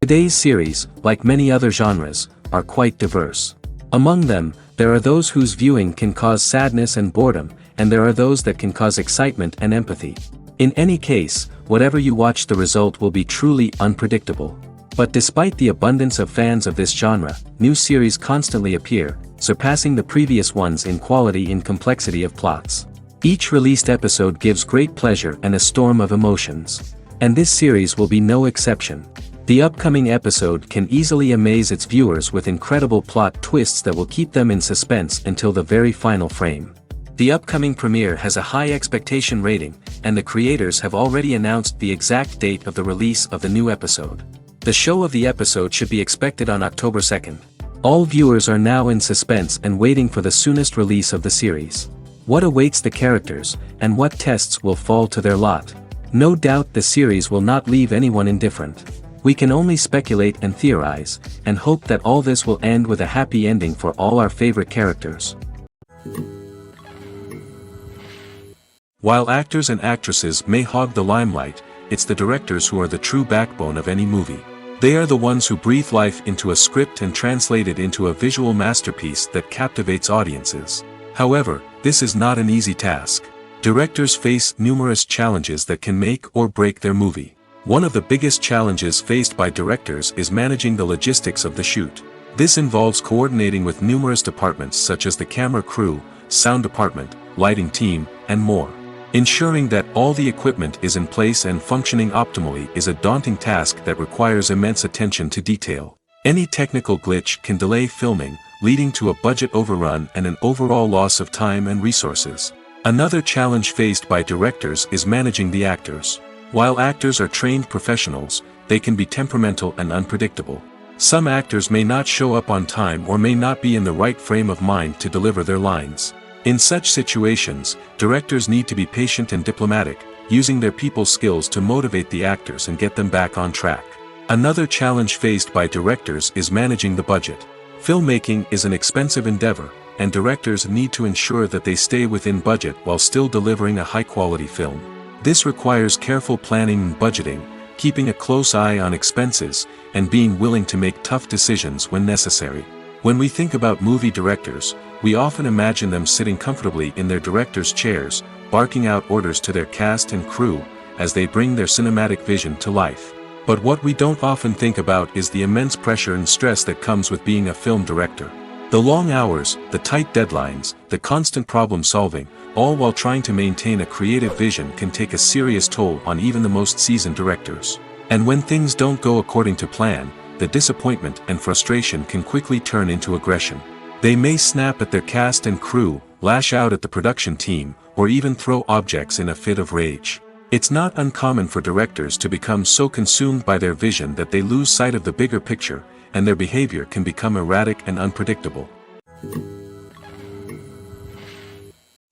Today's series, like many other genres, are quite diverse. Among them, there are those whose viewing can cause sadness and boredom, and there are those that can cause excitement and empathy. In any case, whatever you watch, the result will be truly unpredictable. But despite the abundance of fans of this genre, new series constantly appear, surpassing the previous ones in quality and complexity of plots. Each released episode gives great pleasure and a storm of emotions. And this series will be no exception. The upcoming episode can easily amaze its viewers with incredible plot twists that will keep them in suspense until the very final frame. The upcoming premiere has a high expectation rating, and the creators have already announced the exact date of the release of the new episode. The show of the episode should be expected on October 2nd. All viewers are now in suspense and waiting for the soonest release of the series. What awaits the characters, and what tests will fall to their lot? No doubt the series will not leave anyone indifferent. We can only speculate and theorize, and hope that all this will end with a happy ending for all our favorite characters. While actors and actresses may hog the limelight, it's the directors who are the true backbone of any movie. They are the ones who breathe life into a script and translate it into a visual masterpiece that captivates audiences. However, this is not an easy task. Directors face numerous challenges that can make or break their movie. One of the biggest challenges faced by directors is managing the logistics of the shoot. This involves coordinating with numerous departments such as the camera crew, sound department, lighting team, and more. Ensuring that all the equipment is in place and functioning optimally is a daunting task that requires immense attention to detail. Any technical glitch can delay filming, leading to a budget overrun and an overall loss of time and resources. Another challenge faced by directors is managing the actors. While actors are trained professionals, they can be temperamental and unpredictable. Some actors may not show up on time or may not be in the right frame of mind to deliver their lines. In such situations, directors need to be patient and diplomatic, using their people skills to motivate the actors and get them back on track. Another challenge faced by directors is managing the budget. Filmmaking is an expensive endeavor, and directors need to ensure that they stay within budget while still delivering a high-quality film. This requires careful planning and budgeting, keeping a close eye on expenses, and being willing to make tough decisions when necessary. When we think about movie directors, we often imagine them sitting comfortably in their director's chairs, barking out orders to their cast and crew, as they bring their cinematic vision to life. But what we don't often think about is the immense pressure and stress that comes with being a film director. The long hours, the tight deadlines, the constant problem solving, all while trying to maintain a creative vision can take a serious toll on even the most seasoned directors. And when things don't go according to plan, the disappointment and frustration can quickly turn into aggression. They may snap at their cast and crew, lash out at the production team, or even throw objects in a fit of rage. It's not uncommon for directors to become so consumed by their vision that they lose sight of the bigger picture, and their behavior can become erratic and unpredictable.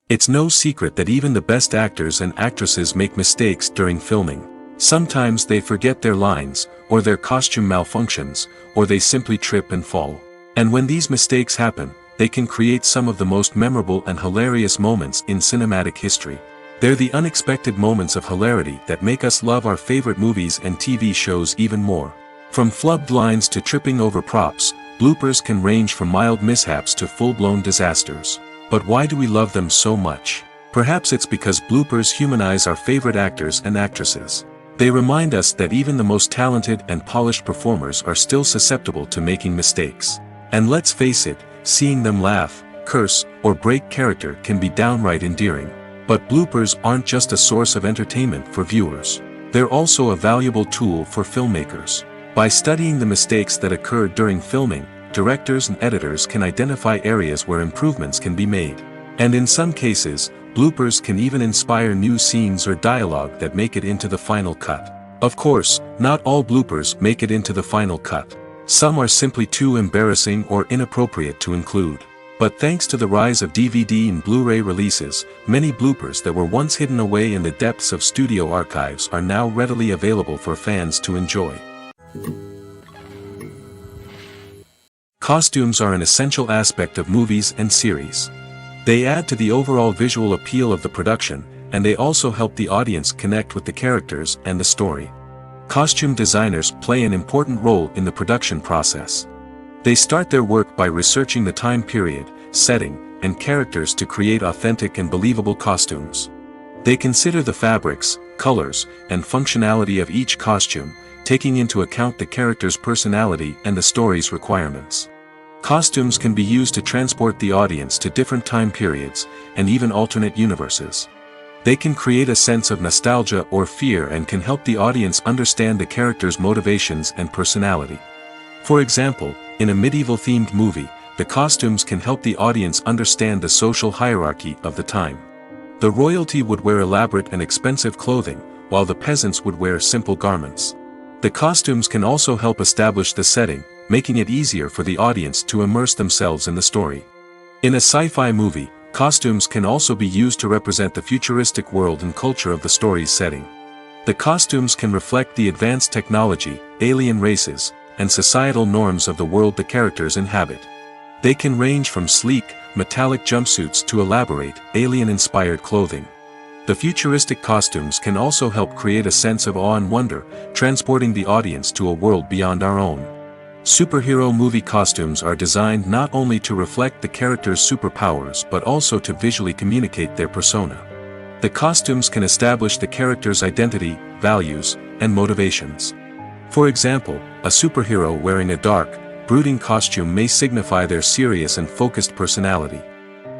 It's no secret that even the best actors and actresses make mistakes during filming. Sometimes they forget their lines, or their costume malfunctions, or they simply trip and fall. And when these mistakes happen, they can create some of the most memorable and hilarious moments in cinematic history. They're the unexpected moments of hilarity that make us love our favorite movies and TV shows even more. From flubbed lines to tripping over props, bloopers can range from mild mishaps to full-blown disasters. But why do we love them so much? Perhaps it's because bloopers humanize our favorite actors and actresses. They remind us that even the most talented and polished performers are still susceptible to making mistakes. And let's face it, seeing them laugh, curse, or break character can be downright endearing. But bloopers aren't just a source of entertainment for viewers. They're also a valuable tool for filmmakers. By studying the mistakes that occurred during filming, directors and editors can identify areas where improvements can be made. And in some cases, bloopers can even inspire new scenes or dialogue that make it into the final cut. Of course, not all bloopers make it into the final cut. Some are simply too embarrassing or inappropriate to include. But thanks to the rise of DVD and Blu-ray releases, many bloopers that were once hidden away in the depths of studio archives are now readily available for fans to enjoy. Costumes are an essential aspect of movies and series. They add to the overall visual appeal of the production, and they also help the audience connect with the characters and the story. Costume designers play an important role in the production process. They start their work by researching the time period, setting, and characters to create authentic and believable costumes. They consider the fabrics, colors, and functionality of each costume, taking into account the character's personality and the story's requirements. Costumes can be used to transport the audience to different time periods, and even alternate universes. They can create a sense of nostalgia or fear and can help the audience understand the character's motivations and personality. For example, in a medieval-themed movie, the costumes can help the audience understand the social hierarchy of the time. The royalty would wear elaborate and expensive clothing, while the peasants would wear simple garments. The costumes can also help establish the setting, making it easier for the audience to immerse themselves in the story. In a sci-fi movie, costumes can also be used to represent the futuristic world and culture of the story's setting. The costumes can reflect the advanced technology, alien races, and societal norms of the world the characters inhabit. They can range from sleek, metallic jumpsuits to elaborate, alien-inspired clothing. The futuristic costumes can also help create a sense of awe and wonder, transporting the audience to a world beyond our own. Superhero movie costumes are designed not only to reflect the character's superpowers but also to visually communicate their persona. The costumes can establish the character's identity, values, and motivations. For example, a superhero wearing a dark, brooding costume may signify their serious and focused personality.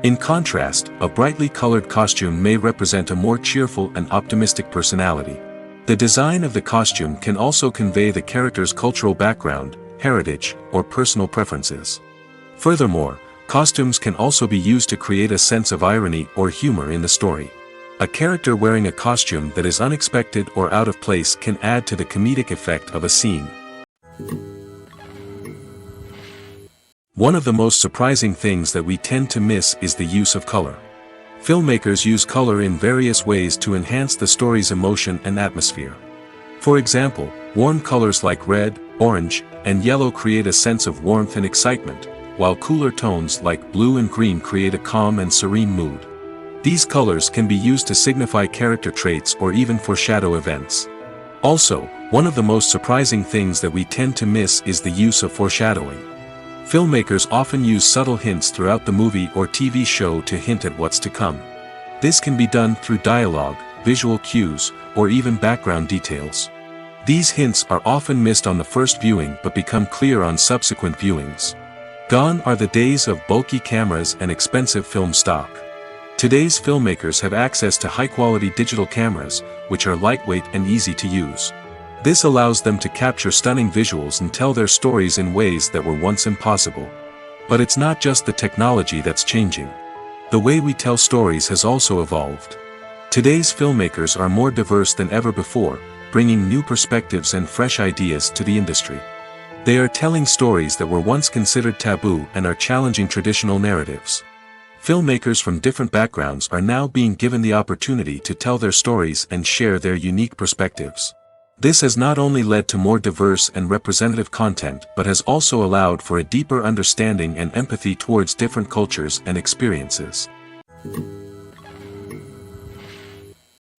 In contrast, a brightly colored costume may represent a more cheerful and optimistic personality. The design of the costume can also convey the character's cultural background, heritage, or personal preferences. Furthermore, costumes can also be used to create a sense of irony or humor in the story. A character wearing a costume that is unexpected or out of place can add to the comedic effect of a scene. One of the most surprising things that we tend to miss is the use of color. Filmmakers use color in various ways to enhance the story's emotion and atmosphere. For example, warm colors like red, orange, and yellow create a sense of warmth and excitement, while cooler tones like blue and green create a calm and serene mood. These colors can be used to signify character traits or even foreshadow events. Also, one of the most surprising things that we tend to miss is the use of foreshadowing. Filmmakers often use subtle hints throughout the movie or TV show to hint at what's to come. This can be done through dialogue, visual cues, or even background details. These hints are often missed on the first viewing but become clear on subsequent viewings. Gone are the days of bulky cameras and expensive film stock. Today's filmmakers have access to high-quality digital cameras, which are lightweight and easy to use. This allows them to capture stunning visuals and tell their stories in ways that were once impossible. But it's not just the technology that's changing. The way we tell stories has also evolved. Today's filmmakers are more diverse than ever before, bringing new perspectives and fresh ideas to the industry. They are telling stories that were once considered taboo and are challenging traditional narratives. Filmmakers from different backgrounds are now being given the opportunity to tell their stories and share their unique perspectives. This has not only led to more diverse and representative content but has also allowed for a deeper understanding and empathy towards different cultures and experiences.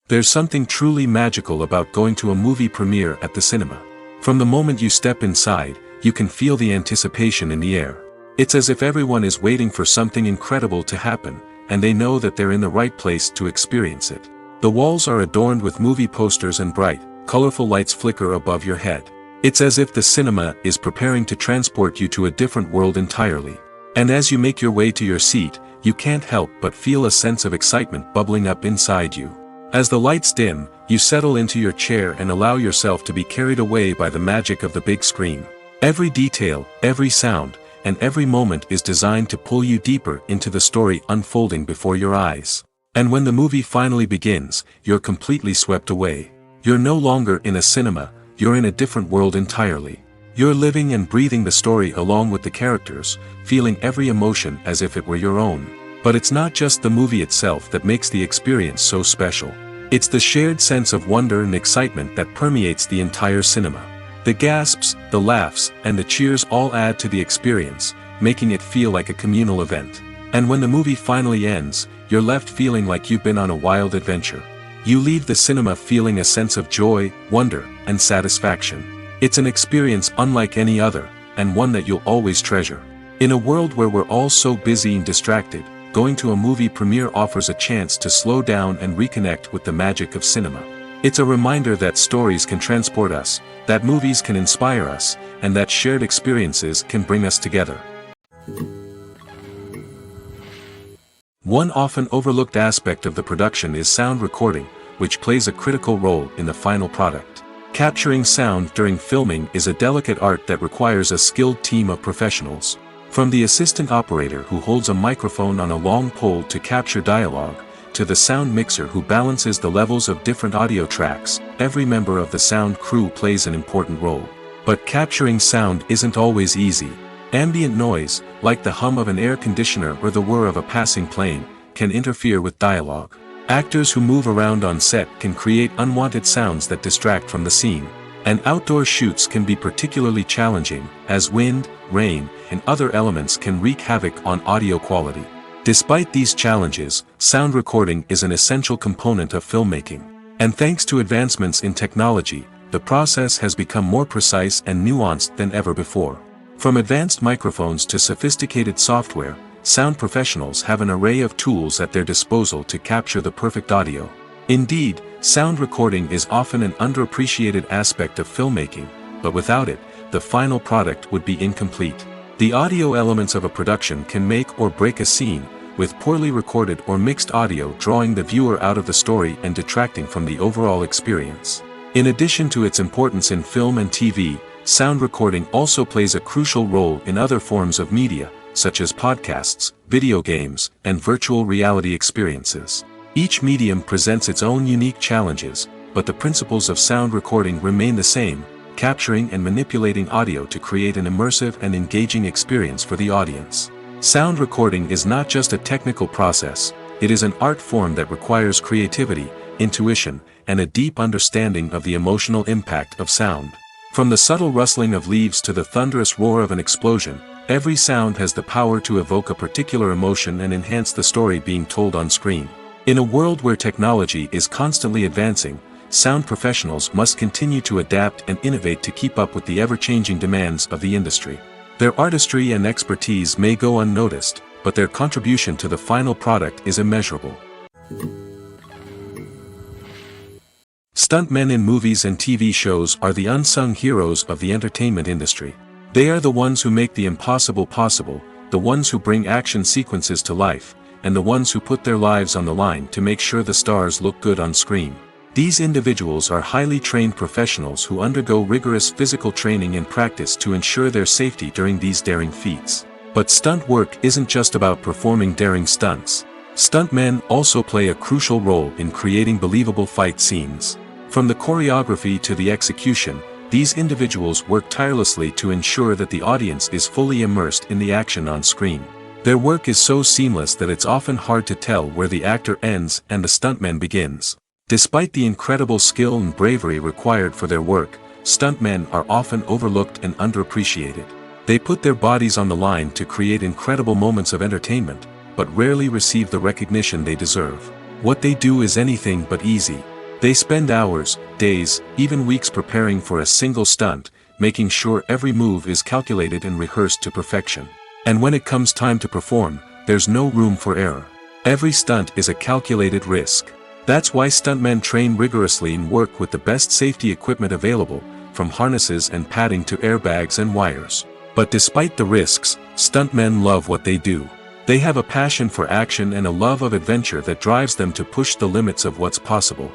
There's something truly magical about going to a movie premiere at the cinema. From the moment you step inside, you can feel the anticipation in the air. It's as if everyone is waiting for something incredible to happen, and they know that they're in the right place to experience it. The walls are adorned with movie posters and bright, colorful lights flicker above your head. It's as if the cinema is preparing to transport you to a different world entirely. And as you make your way to your seat, you can't help but feel a sense of excitement bubbling up inside you. As the lights dim, you settle into your chair and allow yourself to be carried away by the magic of the big screen. Every detail, every sound, and every moment is designed to pull you deeper into the story unfolding before your eyes. And when the movie finally begins, you're completely swept away. You're no longer in a cinema, you're in a different world entirely. You're living and breathing the story along with the characters, feeling every emotion as if it were your own. But it's not just the movie itself that makes the experience so special. It's the shared sense of wonder and excitement that permeates the entire cinema. The gasps, the laughs, and the cheers all add to the experience, making it feel like a communal event. And when the movie finally ends, you're left feeling like you've been on a wild adventure. You leave the cinema feeling a sense of joy, wonder, and satisfaction. It's an experience unlike any other, and one that you'll always treasure. In a world where we're all so busy and distracted, going to a movie premiere offers a chance to slow down and reconnect with the magic of cinema. It's a reminder that stories can transport us, that movies can inspire us, and that shared experiences can bring us together. One often overlooked aspect of the production is sound recording, which plays a critical role in the final product. Capturing sound during filming is a delicate art that requires a skilled team of professionals. From the assistant operator who holds a microphone on a long pole to capture dialogue, to the sound mixer who balances the levels of different audio tracks, every member of the sound crew plays an important role. But capturing sound isn't always easy. Ambient noise, like the hum of an air conditioner or the whir of a passing plane, can interfere with dialogue. Actors who move around on set can create unwanted sounds that distract from the scene. And outdoor shoots can be particularly challenging, as wind, rain, and other elements can wreak havoc on audio quality. Despite these challenges, sound recording is an essential component of filmmaking. And thanks to advancements in technology, the process has become more precise and nuanced than ever before. From advanced microphones to sophisticated software, sound professionals have an array of tools at their disposal to capture the perfect audio. Indeed, sound recording is often an underappreciated aspect of filmmaking, but without it, the final product would be incomplete. The audio elements of a production can make or break a scene, with poorly recorded or mixed audio drawing the viewer out of the story and detracting from the overall experience. In addition to its importance in film and TV, sound recording also plays a crucial role in other forms of media, such as podcasts, video games, and virtual reality experiences. Each medium presents its own unique challenges, but the principles of sound recording remain the same, capturing and manipulating audio to create an immersive and engaging experience for the audience. Sound recording is not just a technical process, it is an art form that requires creativity, intuition, and a deep understanding of the emotional impact of sound. From the subtle rustling of leaves to the thunderous roar of an explosion, every sound has the power to evoke a particular emotion and enhance the story being told on screen. In a world where technology is constantly advancing, sound professionals must continue to adapt and innovate to keep up with the ever-changing demands of the industry. Their artistry and expertise may go unnoticed, but their contribution to the final product is immeasurable. Stuntmen in movies and TV shows are the unsung heroes of the entertainment industry. They are the ones who make the impossible possible, the ones who bring action sequences to life, and the ones who put their lives on the line to make sure the stars look good on screen. These individuals are highly trained professionals who undergo rigorous physical training and practice to ensure their safety during these daring feats. But stunt work isn't just about performing daring stunts. Stuntmen also play a crucial role in creating believable fight scenes. From the choreography to the execution, these individuals work tirelessly to ensure that the audience is fully immersed in the action on screen. Their work is so seamless that it's often hard to tell where the actor ends and the stuntman begins. Despite the incredible skill and bravery required for their work, stuntmen are often overlooked and underappreciated. They put their bodies on the line to create incredible moments of entertainment, but rarely receive the recognition they deserve. What they do is anything but easy. They spend hours, days, even weeks preparing for a single stunt, making sure every move is calculated and rehearsed to perfection. And when it comes time to perform, there's no room for error. Every stunt is a calculated risk. That's why stuntmen train rigorously and work with the best safety equipment available, from harnesses and padding to airbags and wires. But despite the risks, stuntmen love what they do. They have a passion for action and a love of adventure that drives them to push the limits of what's possible.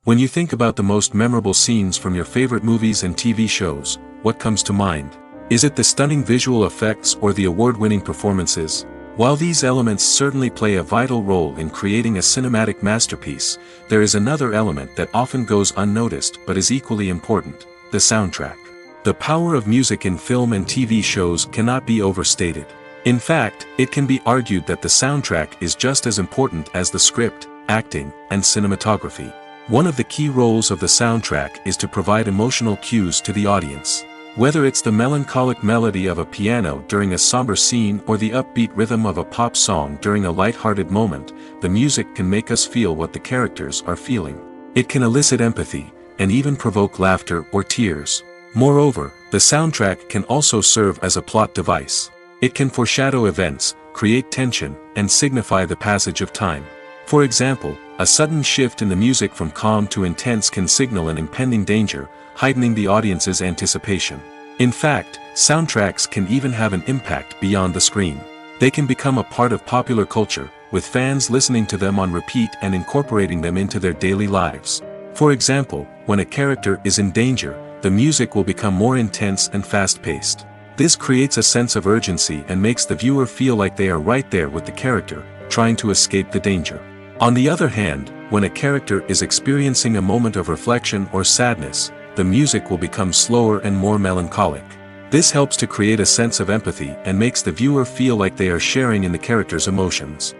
When you think about the most memorable scenes from your favorite movies and TV shows, what comes to mind? Is it the stunning visual effects or the award-winning performances? While these elements certainly play a vital role in creating a cinematic masterpiece, there is another element that often goes unnoticed but is equally important: the soundtrack. The power of music in film and TV shows cannot be overstated. In fact, it can be argued that the soundtrack is just as important as the script, acting, and cinematography. One of the key roles of the soundtrack is to provide emotional cues to the audience. Whether it's the melancholic melody of a piano during a somber scene or the upbeat rhythm of a pop song during a light-hearted moment, the music can make us feel what the characters are feeling. It can elicit empathy, and even provoke laughter or tears. Moreover, the soundtrack can also serve as a plot device. It can foreshadow events, create tension, and signify the passage of time. For example, a sudden shift in the music from calm to intense can signal an impending danger, heightening the audience's anticipation. In fact, soundtracks can even have an impact beyond the screen. They can become a part of popular culture, with fans listening to them on repeat and incorporating them into their daily lives. For example, when a character is in danger, the music will become more intense and fast-paced. This creates a sense of urgency and makes the viewer feel like they are right there with the character, trying to escape the danger. On the other hand, when a character is experiencing a moment of reflection or sadness, the music will become slower and more melancholic. This helps to create a sense of empathy and makes the viewer feel like they are sharing in the character's emotions.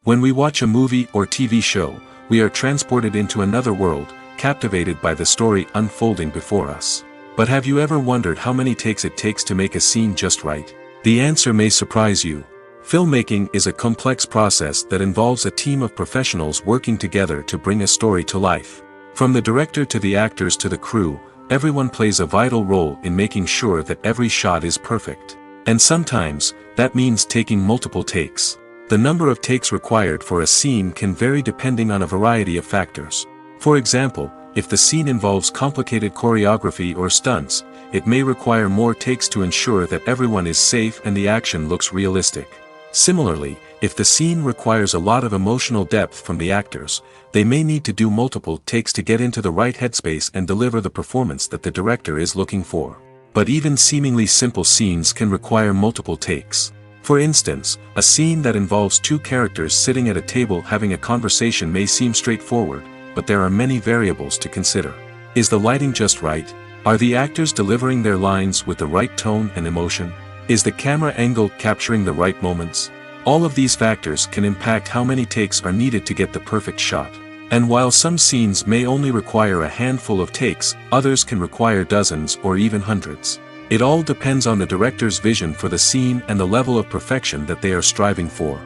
When we watch a movie or TV show, we are transported into another world, captivated by the story unfolding before us. But have you ever wondered how many takes it takes to make a scene just right? The answer may surprise you. Filmmaking is a complex process that involves a team of professionals working together to bring a story to life. From the director to the actors to the crew, everyone plays a vital role in making sure that every shot is perfect. And sometimes, that means taking multiple takes. The number of takes required for a scene can vary depending on a variety of factors. For example, if the scene involves complicated choreography or stunts, it may require more takes to ensure that everyone is safe and the action looks realistic. Similarly, if the scene requires a lot of emotional depth from the actors, they may need to do multiple takes to get into the right headspace and deliver the performance that the director is looking for. But even seemingly simple scenes can require multiple takes. For instance, a scene that involves two characters sitting at a table having a conversation may seem straightforward, but there are many variables to consider. Is the lighting just right? Are the actors delivering their lines with the right tone and emotion? Is the camera angle capturing the right moments? All of these factors can impact how many takes are needed to get the perfect shot. And while some scenes may only require a handful of takes, others can require dozens or even hundreds. It all depends on the director's vision for the scene and the level of perfection that they are striving for.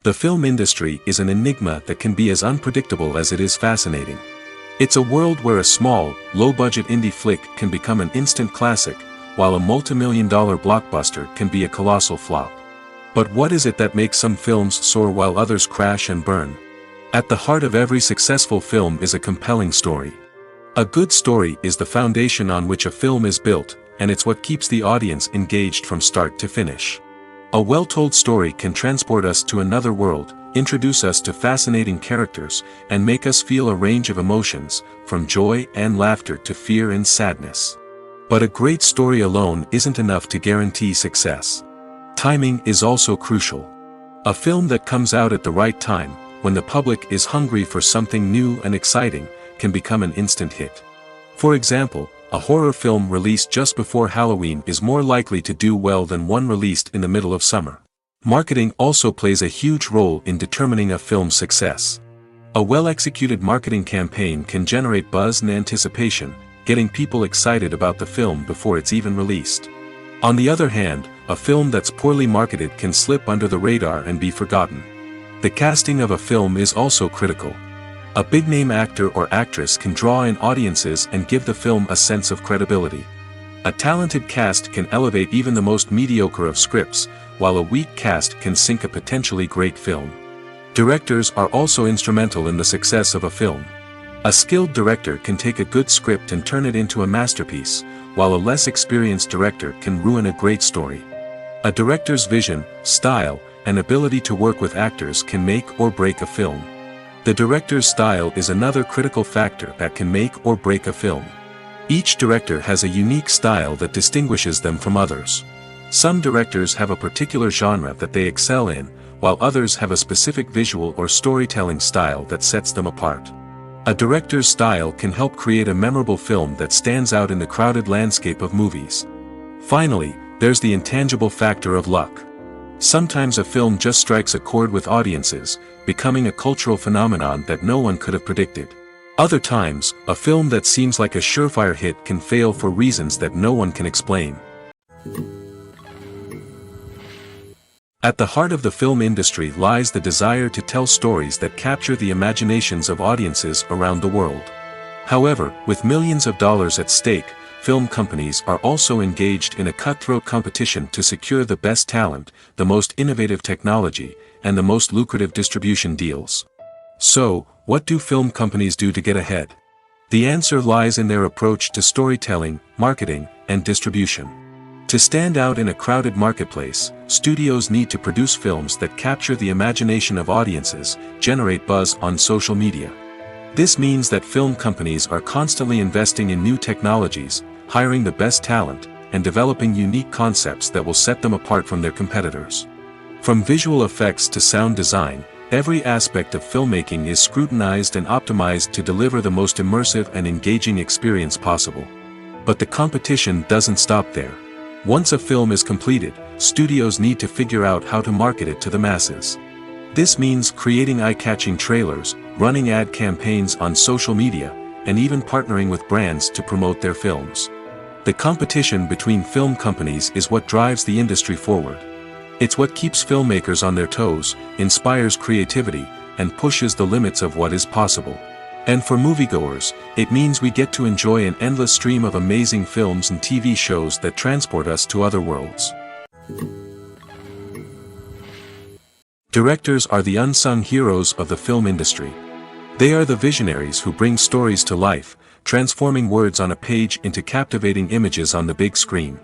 The film industry is an enigma that can be as unpredictable as it is fascinating. It's a world where a small, low-budget indie flick can become an instant classic, while a multi-million-dollar blockbuster can be a colossal flop. But what is it that makes some films soar while others crash and burn? At the heart of every successful film is a compelling story. A good story is the foundation on which a film is built, and it's what keeps the audience engaged from start to finish. A well-told story can transport us to another world, introduce us to fascinating characters, and make us feel a range of emotions, from joy and laughter to fear and sadness. But a great story alone isn't enough to guarantee success. Timing is also crucial. A film that comes out at the right time, when the public is hungry for something new and exciting, can become an instant hit. For example, a horror film released just before Halloween is more likely to do well than one released in the middle of summer. Marketing also plays a huge role in determining a film's success. A well-executed marketing campaign can generate buzz and anticipation, getting people excited about the film before it's even released. On the other hand, a film that's poorly marketed can slip under the radar and be forgotten. The casting of a film is also critical. A big-name actor or actress can draw in audiences and give the film a sense of credibility. A talented cast can elevate even the most mediocre of scripts, while a weak cast can sink a potentially great film. Directors are also instrumental in the success of a film. A skilled director can take a good script and turn it into a masterpiece, while a less experienced director can ruin a great story. A director's vision, style, and ability to work with actors can make or break a film. The director's style is another critical factor that can make or break a film. Each director has a unique style that distinguishes them from others. Some directors have a particular genre that they excel in, while others have a specific visual or storytelling style that sets them apart. A director's style can help create a memorable film that stands out in the crowded landscape of movies. Finally, there's the intangible factor of luck. Sometimes a film just strikes a chord with audiences, becoming a cultural phenomenon that no one could have predicted. Other times, a film that seems like a surefire hit can fail for reasons that no one can explain. At the heart of the film industry lies the desire to tell stories that capture the imaginations of audiences around the world. However, with millions of dollars at stake, film companies are also engaged in a cutthroat competition to secure the best talent, the most innovative technology, and the most lucrative distribution deals. So, what do film companies do to get ahead? The answer lies in their approach to storytelling, marketing, and distribution. To stand out in a crowded marketplace, studios need to produce films that capture the imagination of audiences, generate buzz on social media. This means that film companies are constantly investing in new technologies, hiring the best talent, and developing unique concepts that will set them apart from their competitors. From visual effects to sound design, every aspect of filmmaking is scrutinized and optimized to deliver the most immersive and engaging experience possible. But the competition doesn't stop there. Once a film is completed, studios need to figure out how to market it to the masses. This means creating eye-catching trailers, running ad campaigns on social media, and even partnering with brands to promote their films. The competition between film companies is what drives the industry forward. It's what keeps filmmakers on their toes, inspires creativity, and pushes the limits of what is possible. And for moviegoers, it means we get to enjoy an endless stream of amazing films and TV shows that transport us to other worlds. Directors are the unsung heroes of the film industry. They are the visionaries who bring stories to life, transforming words on a page into captivating images on the big screen.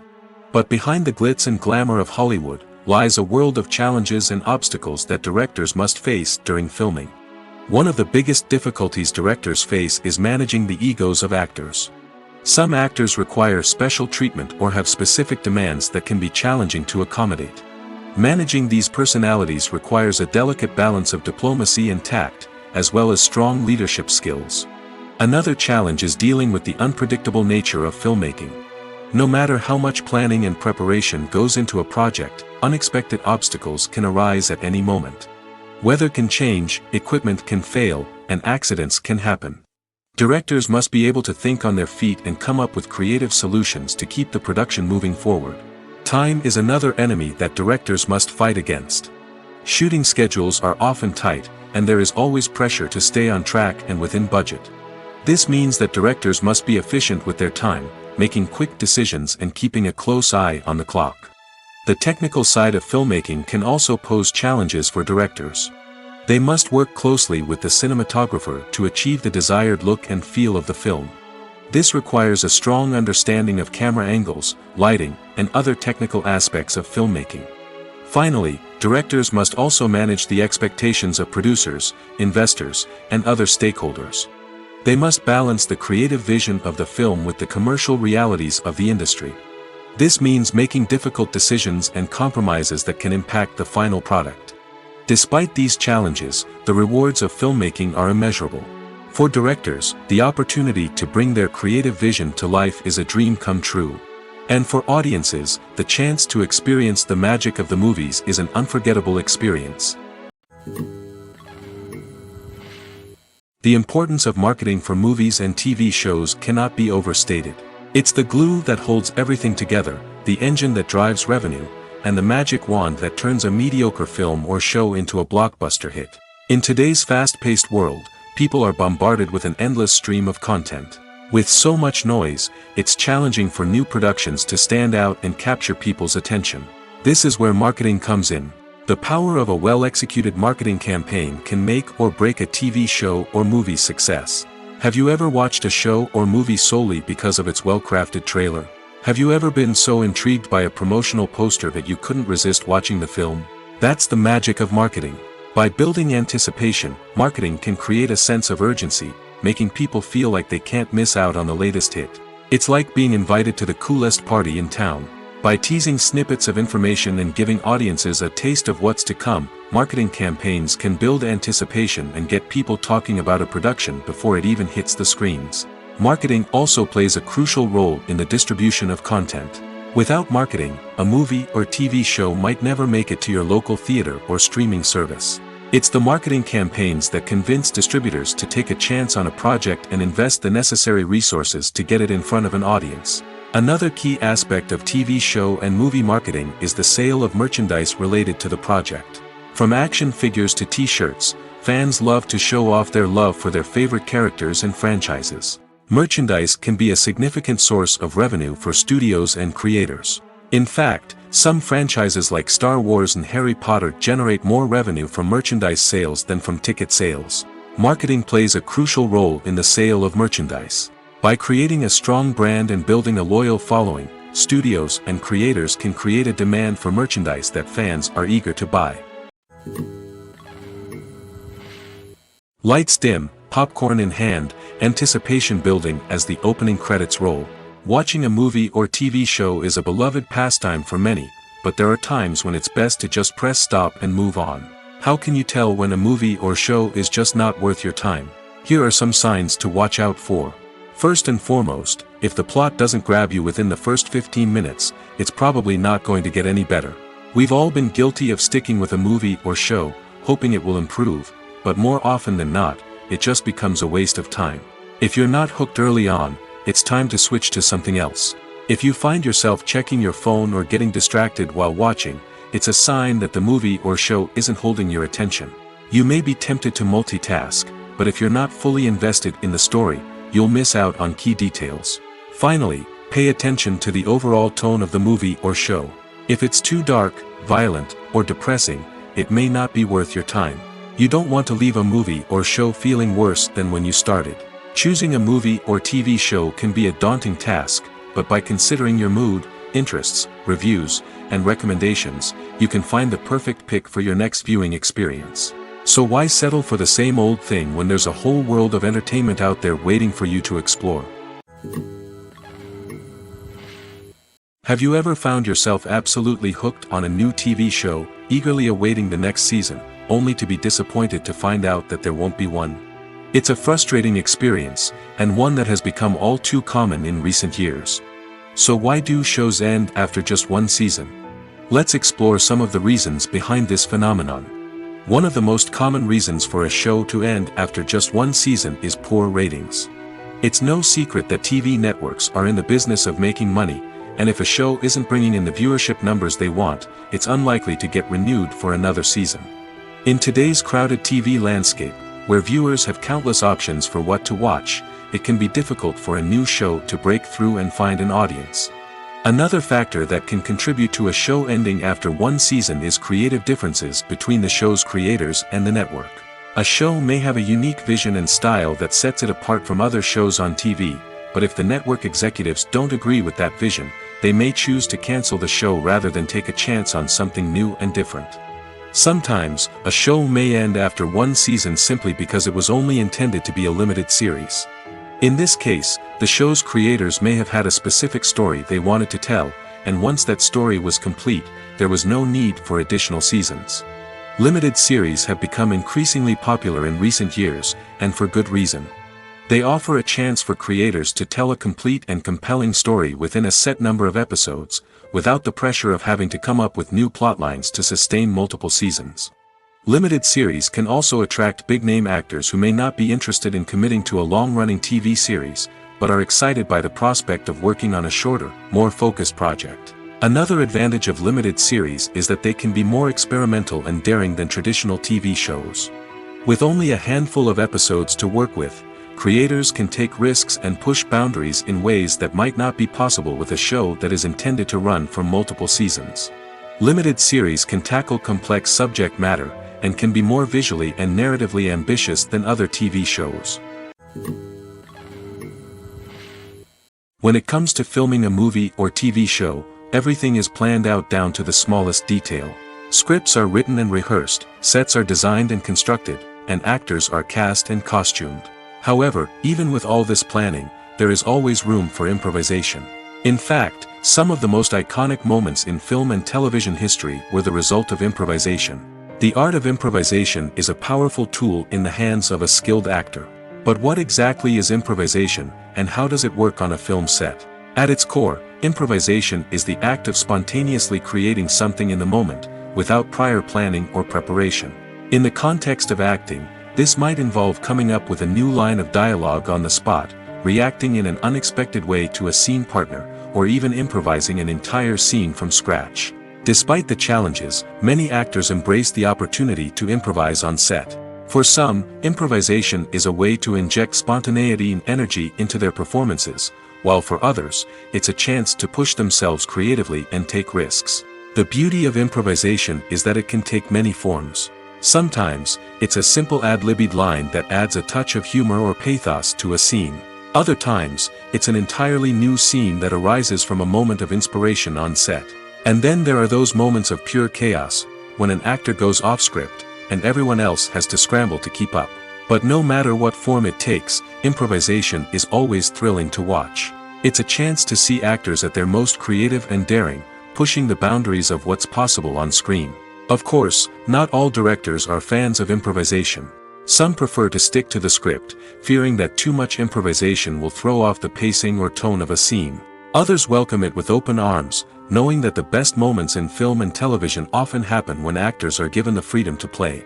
But behind the glitz and glamour of Hollywood, lies a world of challenges and obstacles that directors must face during filming. One of the biggest difficulties directors face is managing the egos of actors. Some actors require special treatment or have specific demands that can be challenging to accommodate. Managing these personalities requires a delicate balance of diplomacy and tact, as well as strong leadership skills. Another challenge is dealing with the unpredictable nature of filmmaking. No matter how much planning and preparation goes into a project, unexpected obstacles can arise at any moment. Weather can change, equipment can fail, and accidents can happen. Directors must be able to think on their feet and come up with creative solutions to keep the production moving forward. Time is another enemy that directors must fight against. Shooting schedules are often tight, and there is always pressure to stay on track and within budget. This means that directors must be efficient with their time, making quick decisions and keeping a close eye on the clock. The technical side of filmmaking can also pose challenges for directors. They must work closely with the cinematographer to achieve the desired look and feel of the film. This requires a strong understanding of camera angles, lighting, and other technical aspects of filmmaking. Finally, directors must also manage the expectations of producers, investors, and other stakeholders. They must balance the creative vision of the film with the commercial realities of the industry. This means making difficult decisions and compromises that can impact the final product. Despite these challenges, the rewards of filmmaking are immeasurable. For directors, the opportunity to bring their creative vision to life is a dream come true. And for audiences, the chance to experience the magic of the movies is an unforgettable experience. The importance of marketing for movies and TV shows cannot be overstated. It's the glue that holds everything together, the engine that drives revenue, and the magic wand that turns a mediocre film or show into a blockbuster hit. In today's fast-paced world, people are bombarded with an endless stream of content. With so much noise, it's challenging for new productions to stand out and capture people's attention. This is where marketing comes in. The power of a well-executed marketing campaign can make or break a TV show or movie's success. Have you ever watched a show or movie solely because of its well-crafted trailer? Have you ever been so intrigued by a promotional poster that you couldn't resist watching the film? That's the magic of marketing. By building anticipation, marketing can create a sense of urgency, making people feel like they can't miss out on the latest hit. It's like being invited to the coolest party in town. By teasing snippets of information and giving audiences a taste of what's to come, marketing campaigns can build anticipation and get people talking about a production before it even hits the screens. Marketing also plays a crucial role in the distribution of content. Without marketing, a movie or TV show might never make it to your local theater or streaming service. It's the marketing campaigns that convince distributors to take a chance on a project and invest the necessary resources to get it in front of an audience. Another key aspect of TV show and movie marketing is the sale of merchandise related to the project. From action figures to t-shirts, fans love to show off their love for their favorite characters and franchises. Merchandise can be a significant source of revenue for studios and creators. In fact, some franchises like Star Wars and Harry Potter generate more revenue from merchandise sales than from ticket sales. Marketing plays a crucial role in the sale of merchandise. By creating a strong brand and building a loyal following, studios and creators can create a demand for merchandise that fans are eager to buy. Lights dim, popcorn in hand, anticipation building as the opening credits roll. Watching a movie or TV show is a beloved pastime for many, but there are times when it's best to just press stop and move on. How can you tell when a movie or show is just not worth your time? Here are some signs to watch out for. First and foremost, if the plot doesn't grab you within the first 15 minutes, it's probably not going to get any better. We've all been guilty of sticking with a movie or show, hoping it will improve, but more often than not, it just becomes a waste of time. If you're not hooked early on, it's time to switch to something else. If you find yourself checking your phone or getting distracted while watching, it's a sign that the movie or show isn't holding your attention. You may be tempted to multitask, but if you're not fully invested in the story, you'll miss out on key details. Finally, pay attention to the overall tone of the movie or show. If it's too dark, violent, or depressing, it may not be worth your time. You don't want to leave a movie or show feeling worse than when you started. Choosing a movie or TV show can be a daunting task, but by considering your mood, interests, reviews, and recommendations, you can find the perfect pick for your next viewing experience. So why settle for the same old thing when there's a whole world of entertainment out there waiting for you to explore? Have you ever found yourself absolutely hooked on a new TV show, eagerly awaiting the next season, only to be disappointed to find out that there won't be one? It's a frustrating experience, and one that has become all too common in recent years. So why do shows end after just one season? Let's explore some of the reasons behind this phenomenon. One of the most common reasons for a show to end after just one season is poor ratings. It's no secret that TV networks are in the business of making money, and if a show isn't bringing in the viewership numbers they want, it's unlikely to get renewed for another season. In today's crowded TV landscape, where viewers have countless options for what to watch, it can be difficult for a new show to break through and find an audience. Another factor that can contribute to a show ending after one season is creative differences between the show's creators and the network. A show may have a unique vision and style that sets it apart from other shows on TV, but if the network executives don't agree with that vision, they may choose to cancel the show rather than take a chance on something new and different. Sometimes, a show may end after one season simply because it was only intended to be a limited series. In this case, the show's creators may have had a specific story they wanted to tell, and once that story was complete, there was no need for additional seasons. Limited series have become increasingly popular in recent years, and for good reason. They offer a chance for creators to tell a complete and compelling story within a set number of episodes, without the pressure of having to come up with new plotlines to sustain multiple seasons. Limited series can also attract big-name actors who may not be interested in committing to a long-running TV series, but are excited by the prospect of working on a shorter, more focused project. Another advantage of limited series is that they can be more experimental and daring than traditional TV shows. With only a handful of episodes to work with, creators can take risks and push boundaries in ways that might not be possible with a show that is intended to run for multiple seasons. Limited series can tackle complex subject matter, and can be more visually and narratively ambitious than other TV shows. When it comes to filming a movie or TV show, everything is planned out down to the smallest detail. Scripts are written and rehearsed, sets are designed and constructed, and actors are cast and costumed. However, even with all this planning, there is always room for improvisation. In fact, some of the most iconic moments in film and television history were the result of improvisation. The art of improvisation is a powerful tool in the hands of a skilled actor. But what exactly is improvisation, and how does it work on a film set? At its core, improvisation is the act of spontaneously creating something in the moment, without prior planning or preparation. In the context of acting, this might involve coming up with a new line of dialogue on the spot, reacting in an unexpected way to a scene partner, or even improvising an entire scene from scratch. Despite the challenges, many actors embrace the opportunity to improvise on set. For some, improvisation is a way to inject spontaneity and energy into their performances, while for others, it's a chance to push themselves creatively and take risks. The beauty of improvisation is that it can take many forms. Sometimes, it's a simple ad-libbed line that adds a touch of humor or pathos to a scene. Other times, it's an entirely new scene that arises from a moment of inspiration on set. And then there are those moments of pure chaos, when an actor goes off script, and everyone else has to scramble to keep up. But no matter what form it takes, improvisation is always thrilling to watch. It's a chance to see actors at their most creative and daring, pushing the boundaries of what's possible on screen. Of course, not all directors are fans of improvisation. Some prefer to stick to the script, fearing that too much improvisation will throw off the pacing or tone of a scene. Others welcome it with open arms, knowing that the best moments in film and television often happen when actors are given the freedom to play.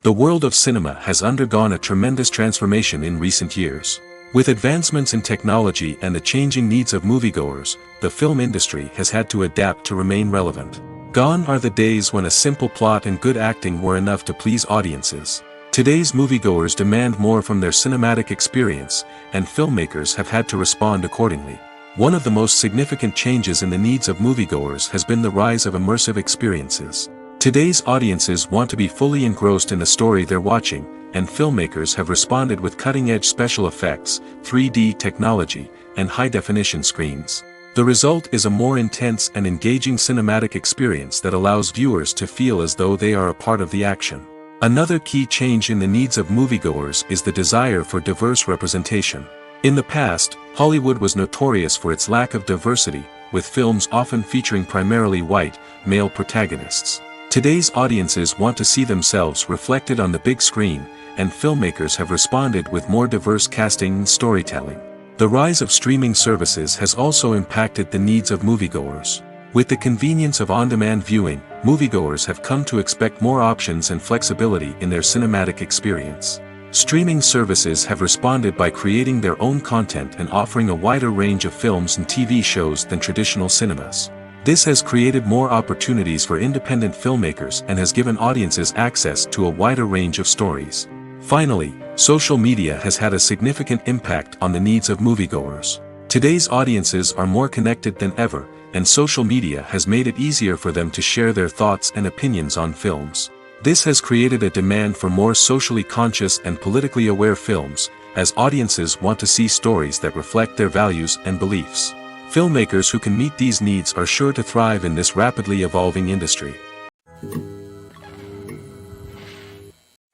The world of cinema has undergone a tremendous transformation in recent years. With advancements in technology and the changing needs of moviegoers, the film industry has had to adapt to remain relevant. Gone are the days when a simple plot and good acting were enough to please audiences. Today's moviegoers demand more from their cinematic experience, and filmmakers have had to respond accordingly. One of the most significant changes in the needs of moviegoers has been the rise of immersive experiences. Today's audiences want to be fully engrossed in the story they're watching, and filmmakers have responded with cutting-edge special effects, 3D technology, and high-definition screens. The result is a more intense and engaging cinematic experience that allows viewers to feel as though they are a part of the action. Another key change in the needs of moviegoers is the desire for diverse representation. In the past, Hollywood was notorious for its lack of diversity, with films often featuring primarily white, male protagonists. Today's audiences want to see themselves reflected on the big screen, and filmmakers have responded with more diverse casting and storytelling. The rise of streaming services has also impacted the needs of moviegoers. With the convenience of on-demand viewing, moviegoers have come to expect more options and flexibility in their cinematic experience. Streaming services have responded by creating their own content and offering a wider range of films and TV shows than traditional cinemas. This has created more opportunities for independent filmmakers and has given audiences access to a wider range of stories. Finally, social media has had a significant impact on the needs of moviegoers. Today's audiences are more connected than ever, and social media has made it easier for them to share their thoughts and opinions on films. This has created a demand for more socially conscious and politically aware films, as audiences want to see stories that reflect their values and beliefs. Filmmakers who can meet these needs are sure to thrive in this rapidly evolving industry.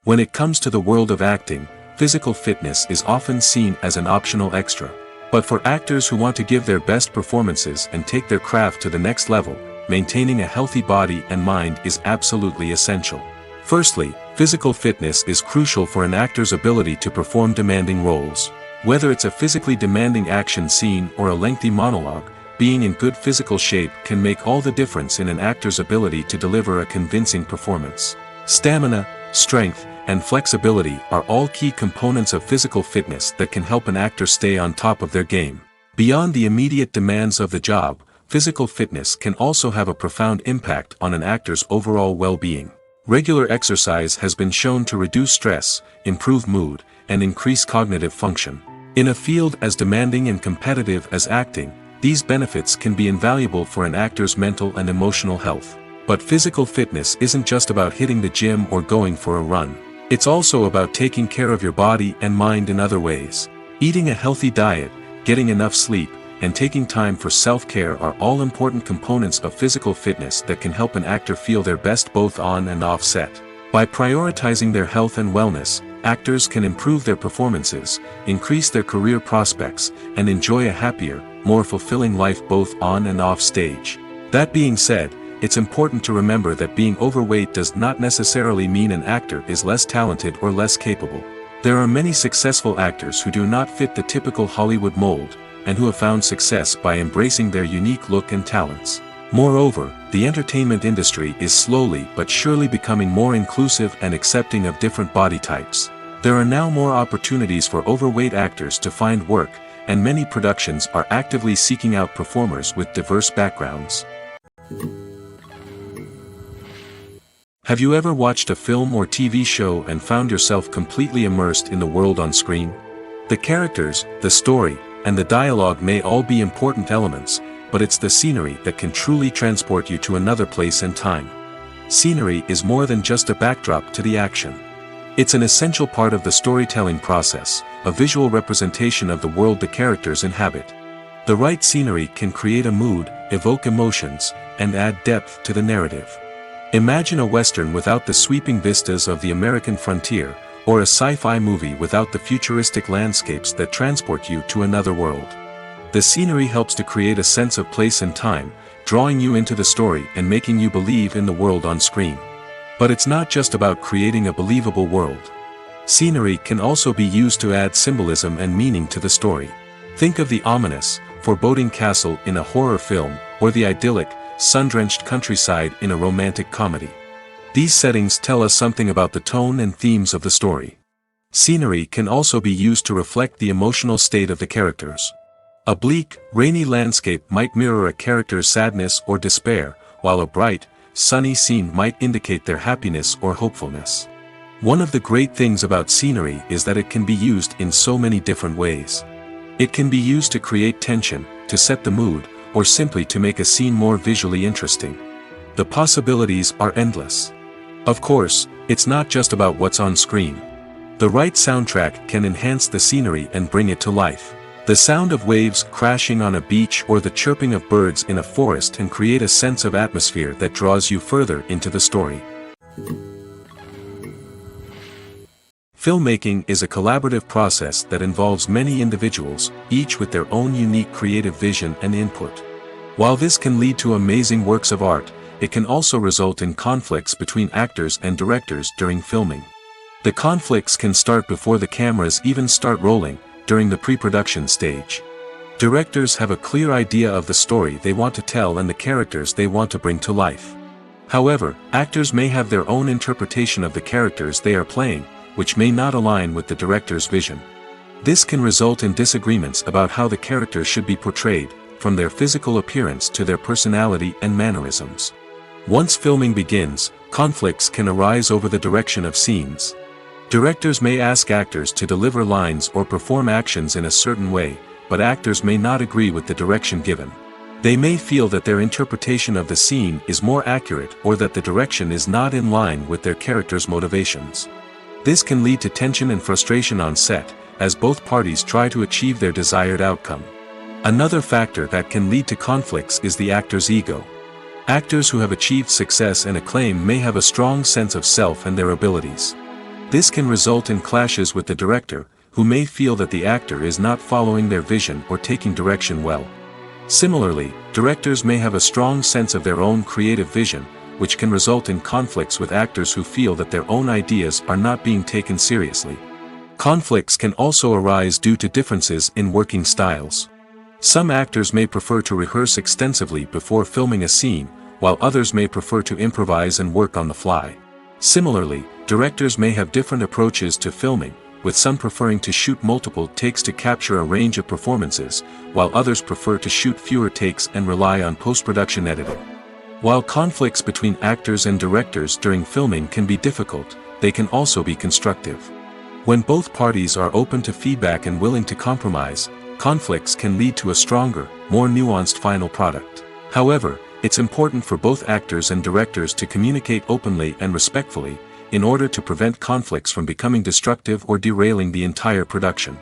When it comes to the world of acting, physical fitness is often seen as an optional extra. But for actors who want to give their best performances and take their craft to the next level, maintaining a healthy body and mind is absolutely essential. Firstly, physical fitness is crucial for an actor's ability to perform demanding roles. Whether it's a physically demanding action scene or a lengthy monologue, being in good physical shape can make all the difference in an actor's ability to deliver a convincing performance. Stamina, strength, and flexibility are all key components of physical fitness that can help an actor stay on top of their game. Beyond the immediate demands of the job, physical fitness can also have a profound impact on an actor's overall well-being. Regular exercise has been shown to reduce stress, improve mood, and increase cognitive function. In a field as demanding and competitive as acting, these benefits can be invaluable for an actor's mental and emotional health. But physical fitness isn't just about hitting the gym or going for a run. It's also about taking care of your body and mind in other ways. Eating a healthy diet, getting enough sleep, and taking time for self-care are all important components of physical fitness that can help an actor feel their best both on and off set. By prioritizing their health and wellness, actors can improve their performances, increase their career prospects, and enjoy a happier, more fulfilling life both on and off stage. That being said, it's important to remember that being overweight does not necessarily mean an actor is less talented or less capable. There are many successful actors who do not fit the typical Hollywood mold, and who have found success by embracing their unique look and talents. Moreover, the entertainment industry is slowly but surely becoming more inclusive and accepting of different body types. There are now more opportunities for overweight actors to find work, and many productions are actively seeking out performers with diverse backgrounds. Have you ever watched a film or TV show and found yourself completely immersed in the world on screen? The characters, the story, and the dialogue may all be important elements, but it's the scenery that can truly transport you to another place and time. Scenery is more than just a backdrop to the action. It's an essential part of the storytelling process, a visual representation of the world the characters inhabit. The right scenery can create a mood, evoke emotions, and add depth to the narrative. Imagine a Western without the sweeping vistas of the American frontier, or a sci-fi movie without the futuristic landscapes that transport you to another world. The scenery helps to create a sense of place and time, drawing you into the story and making you believe in the world on screen. But it's not just about creating a believable world. Scenery can also be used to add symbolism and meaning to the story. Think of the ominous, foreboding castle in a horror film, or the idyllic, sun-drenched countryside in a romantic comedy. These settings tell us something about the tone and themes of the story. Scenery can also be used to reflect the emotional state of the characters. A bleak, rainy landscape might mirror a character's sadness or despair, while a bright, sunny scene might indicate their happiness or hopefulness. One of the great things about scenery is that it can be used in so many different ways. It can be used to create tension, to set the mood, or simply to make a scene more visually interesting. The possibilities are endless. Of course, it's not just about what's on screen. The right soundtrack can enhance the scenery and bring it to life. The sound of waves crashing on a beach or the chirping of birds in a forest can create a sense of atmosphere that draws you further into the story. Filmmaking is a collaborative process that involves many individuals, each with their own unique creative vision and input. While this can lead to amazing works of art, it can also result in conflicts between actors and directors during filming. The conflicts can start before the cameras even start rolling, during the pre-production stage. Directors have a clear idea of the story they want to tell and the characters they want to bring to life. However, actors may have their own interpretation of the characters they are playing, which may not align with the director's vision. This can result in disagreements about how the characters should be portrayed, from their physical appearance to their personality and mannerisms. Once filming begins, conflicts can arise over the direction of scenes. Directors may ask actors to deliver lines or perform actions in a certain way, but actors may not agree with the direction given. They may feel that their interpretation of the scene is more accurate or that the direction is not in line with their character's motivations. This can lead to tension and frustration on set, as both parties try to achieve their desired outcome. Another factor that can lead to conflicts is the actor's ego. Actors who have achieved success and acclaim may have a strong sense of self and their abilities. This can result in clashes with the director, who may feel that the actor is not following their vision or taking direction well. Similarly, directors may have a strong sense of their own creative vision, which can result in conflicts with actors who feel that their own ideas are not being taken seriously. Conflicts can also arise due to differences in working styles. Some actors may prefer to rehearse extensively before filming a scene, while others may prefer to improvise and work on the fly. Similarly, directors may have different approaches to filming, with some preferring to shoot multiple takes to capture a range of performances, while others prefer to shoot fewer takes and rely on post-production editing. While conflicts between actors and directors during filming can be difficult, they can also be constructive. When both parties are open to feedback and willing to compromise, conflicts can lead to a stronger, more nuanced final product. However, it's important for both actors and directors to communicate openly and respectfully, in order to prevent conflicts from becoming destructive or derailing the entire production.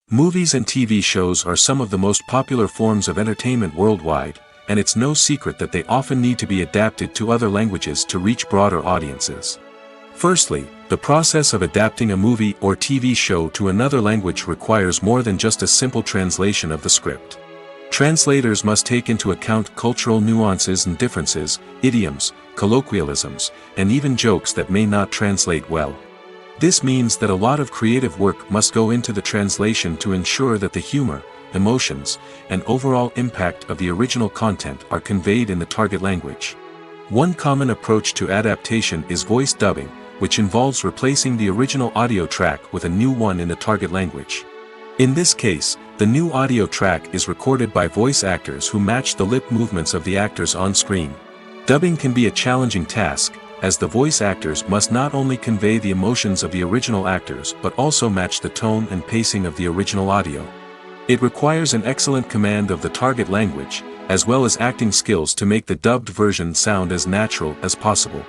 Movies and TV shows are some of the most popular forms of entertainment worldwide, and it's no secret that they often need to be adapted to other languages to reach broader audiences. Firstly, the process of adapting a movie or TV show to another language requires more than just a simple translation of the script. Translators must take into account cultural nuances and differences, idioms, colloquialisms, and even jokes that may not translate well. This means that a lot of creative work must go into the translation to ensure that the humor, emotions, and overall impact of the original content are conveyed in the target language. One common approach to adaptation is voice dubbing, which involves replacing the original audio track with a new one in the target language. In this case, the new audio track is recorded by voice actors who match the lip movements of the actors on screen. Dubbing can be a challenging task, as the voice actors must not only convey the emotions of the original actors but also match the tone and pacing of the original audio. It requires an excellent command of the target language, as well as acting skills to make the dubbed version sound as natural as possible.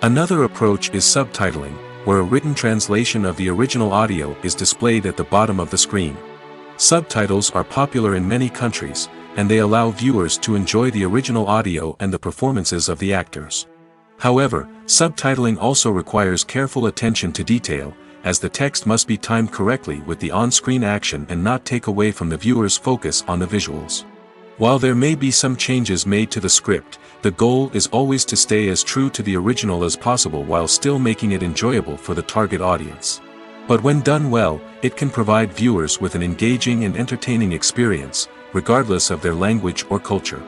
Another approach is subtitling, where a written translation of the original audio is displayed at the bottom of the screen. Subtitles are popular in many countries, and they allow viewers to enjoy the original audio and the performances of the actors. However, subtitling also requires careful attention to detail, as the text must be timed correctly with the on-screen action and not take away from the viewer's focus on the visuals. While there may be some changes made to the script, the goal is always to stay as true to the original as possible while still making it enjoyable for the target audience. But when done well, it can provide viewers with an engaging and entertaining experience, regardless of their language or culture.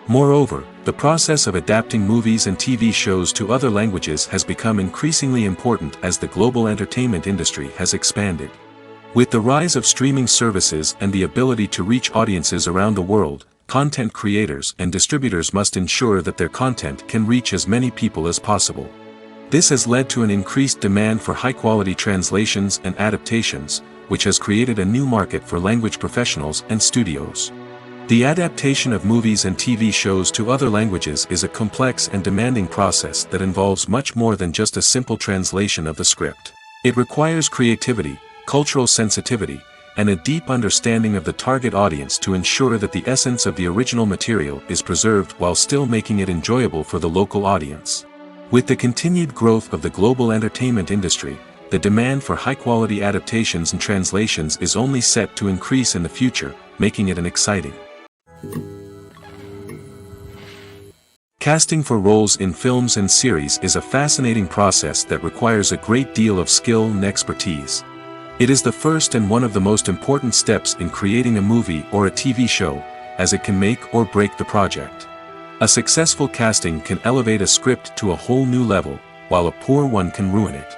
Moreover, the process of adapting movies and TV shows to other languages has become increasingly important as the global entertainment industry has expanded. With the rise of streaming services and the ability to reach audiences around the world, content creators and distributors must ensure that their content can reach as many people as possible. This has led to an increased demand for high-quality translations and adaptations, which has created a new market for language professionals and studios. The adaptation of movies and TV shows to other languages is a complex and demanding process that involves much more than just a simple translation of the script. It requires creativity, cultural sensitivity, and a deep understanding of the target audience to ensure that the essence of the original material is preserved while still making it enjoyable for the local audience. With the continued growth of the global entertainment industry, the demand for high-quality adaptations and translations is only set to increase in the future, making it an exciting. Casting for roles in films and series is a fascinating process that requires a great deal of skill and expertise. It is the first and one of the most important steps in creating a movie or a TV show, as it can make or break the project. A successful casting can elevate a script to a whole new level, while a poor one can ruin it.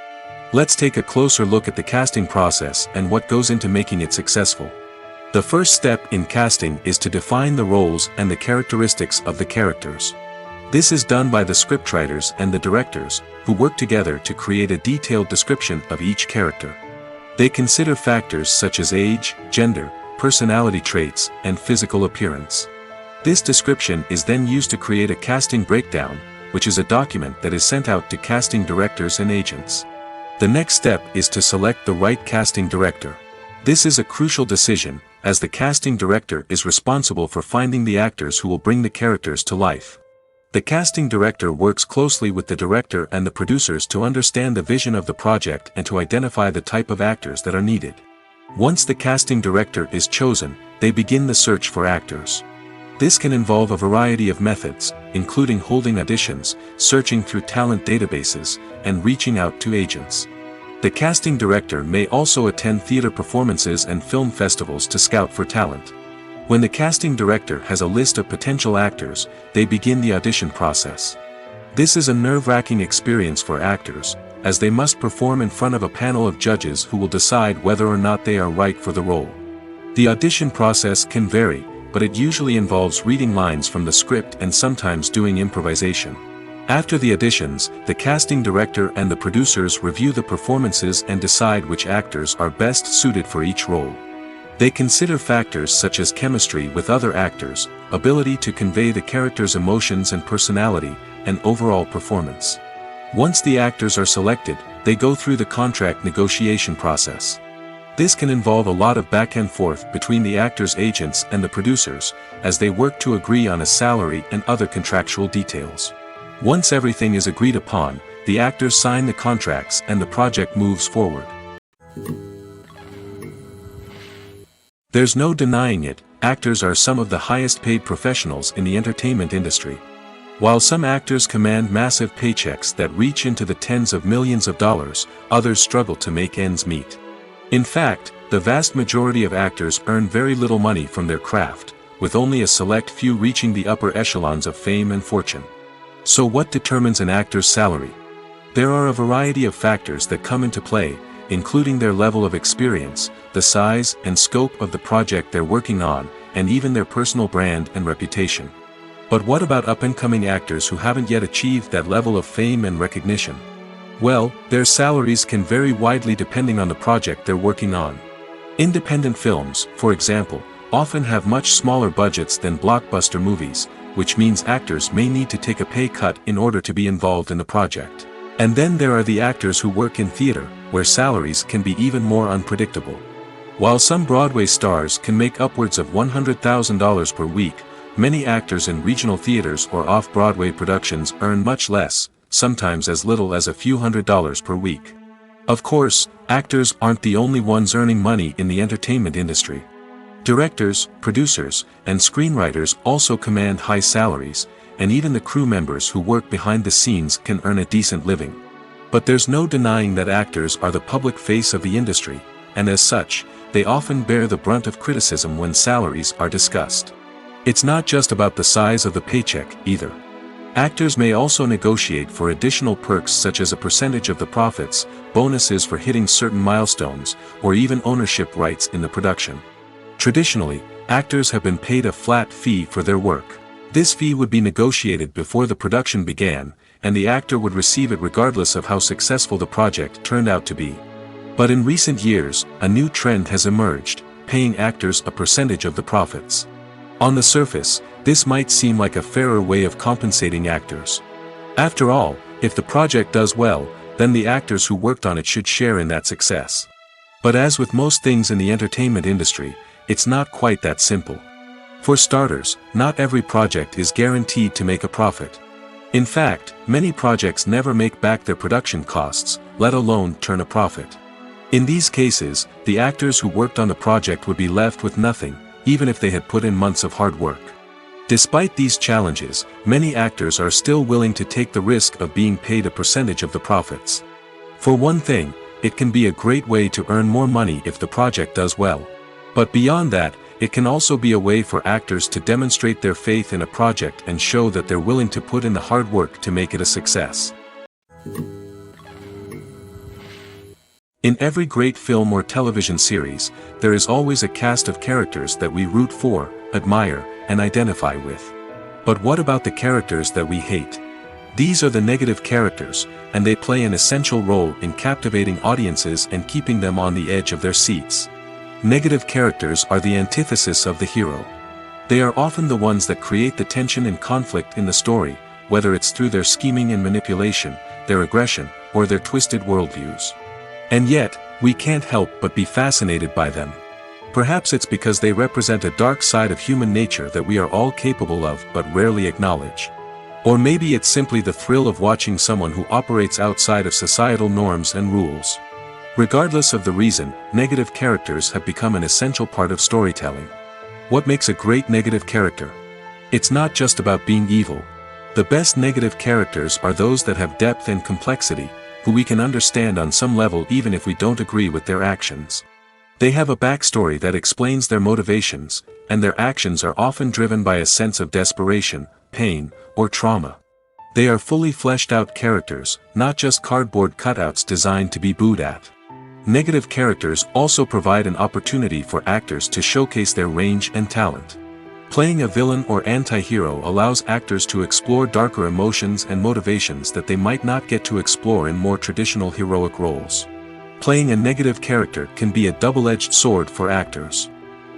Let's take a closer look at the casting process and what goes into making it successful. The first step in casting is to define the roles and the characteristics of the characters. This is done by the scriptwriters and the directors, who work together to create a detailed description of each character. They consider factors such as age, gender, personality traits, and physical appearance. This description is then used to create a casting breakdown, which is a document that is sent out to casting directors and agents. The next step is to select the right casting director. This is a crucial decision, as the casting director is responsible for finding the actors who will bring the characters to life. The casting director works closely with the director and the producers to understand the vision of the project and to identify the type of actors that are needed. Once the casting director is chosen, they begin the search for actors. This can involve a variety of methods, including holding auditions, searching through talent databases, and reaching out to agents. The casting director may also attend theater performances and film festivals to scout for talent. When the casting director has a list of potential actors, they begin the audition process. This is a nerve-wracking experience for actors, as they must perform in front of a panel of judges who will decide whether or not they are right for the role. The audition process can vary, but it usually involves reading lines from the script and sometimes doing improvisation. After the auditions, the casting director and the producers review the performances and decide which actors are best suited for each role. They consider factors such as chemistry with other actors, ability to convey the character's emotions and personality, and overall performance. Once the actors are selected, they go through the contract negotiation process. This can involve a lot of back and forth between the actors' agents and the producers, as they work to agree on a salary and other contractual details. Once everything is agreed upon, the actors sign the contracts and the project moves forward. There's no denying it, actors are some of the highest paid professionals in the entertainment industry. While some actors command massive paychecks that reach into the tens of millions of dollars, others struggle to make ends meet. In fact, the vast majority of actors earn very little money from their craft, with only a select few reaching the upper echelons of fame and fortune. So what determines an actor's salary? There are a variety of factors that come into play, including their level of experience, the size and scope of the project they're working on, and even their personal brand and reputation. But what about up-and-coming actors who haven't yet achieved that level of fame and recognition? Well, their salaries can vary widely depending on the project they're working on. Independent films, for example, often have much smaller budgets than blockbuster movies, which means actors may need to take a pay cut in order to be involved in the project. And then there are the actors who work in theater, where salaries can be even more unpredictable. While some Broadway stars can make upwards of $100,000 per week, many actors in regional theaters or off-Broadway productions earn much less, sometimes as little as a few $100s per week. Of course, actors aren't the only ones earning money in the entertainment industry. Directors, producers, and screenwriters also command high salaries, and even the crew members who work behind the scenes can earn a decent living. But there's no denying that actors are the public face of the industry, and as such, they often bear the brunt of criticism when salaries are discussed. It's not just about the size of the paycheck, either. Actors may also negotiate for additional perks such as a percentage of the profits, bonuses for hitting certain milestones, or even ownership rights in the production. Traditionally, actors have been paid a flat fee for their work. This fee would be negotiated before the production began, and the actor would receive it regardless of how successful the project turned out to be. But in recent years, a new trend has emerged, paying actors a percentage of the profits. On the surface, this might seem like a fairer way of compensating actors. After all, if the project does well, then the actors who worked on it should share in that success. But as with most things in the entertainment industry, it's not quite that simple. For starters, not every project is guaranteed to make a profit. In fact, many projects never make back their production costs, let alone turn a profit. In these cases, the actors who worked on the project would be left with nothing, even if they had put in months of hard work. Despite these challenges, many actors are still willing to take the risk of being paid a percentage of the profits. For one thing, it can be a great way to earn more money if the project does well. But beyond that, it can also be a way for actors to demonstrate their faith in a project and show that they're willing to put in the hard work to make it a success. In every great film or television series, there is always a cast of characters that we root for, admire, and identify with. But what about the characters that we hate? These are the negative characters, and they play an essential role in captivating audiences and keeping them on the edge of their seats. Negative characters are the antithesis of the hero. They are often the ones that create the tension and conflict in the story, whether it's through their scheming and manipulation, their aggression, or their twisted worldviews. And yet, we can't help but be fascinated by them. Perhaps it's because they represent a dark side of human nature that we are all capable of but rarely acknowledge. Or maybe it's simply the thrill of watching someone who operates outside of societal norms and rules. Regardless of the reason, negative characters have become an essential part of storytelling. What makes a great negative character? It's not just about being evil. The best negative characters are those that have depth and complexity, who we can understand on some level even if we don't agree with their actions. They have a backstory that explains their motivations, and their actions are often driven by a sense of desperation, pain, or trauma. They are fully fleshed out characters, not just cardboard cutouts designed to be booed at. Negative characters also provide an opportunity for actors to showcase their range and talent. Playing a villain or anti-hero allows actors to explore darker emotions and motivations that they might not get to explore in more traditional heroic roles. Playing a negative character can be a double-edged sword for actors.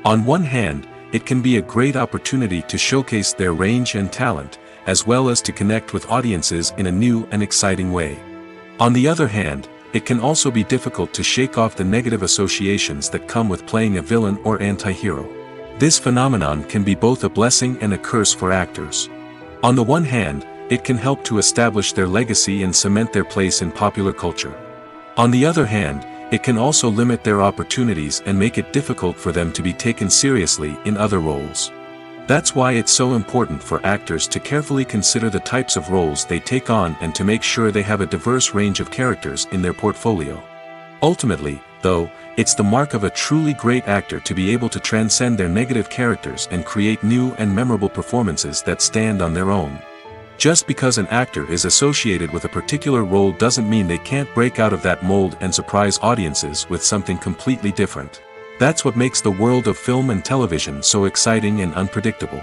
On one hand, it can be a great opportunity to showcase their range and talent, as well as to connect with audiences in a new and exciting way. On the other hand, it can also be difficult to shake off the negative associations that come with playing a villain or anti-hero. This phenomenon can be both a blessing and a curse for actors. On the one hand, it can help to establish their legacy and cement their place in popular culture. On the other hand, it can also limit their opportunities and make it difficult for them to be taken seriously in other roles. That's why it's so important for actors to carefully consider the types of roles they take on and to make sure they have a diverse range of characters in their portfolio. Ultimately, though, it's the mark of a truly great actor to be able to transcend their negative characters and create new and memorable performances that stand on their own. Just because an actor is associated with a particular role doesn't mean they can't break out of that mold and surprise audiences with something completely different. That's what makes the world of film and television so exciting and unpredictable.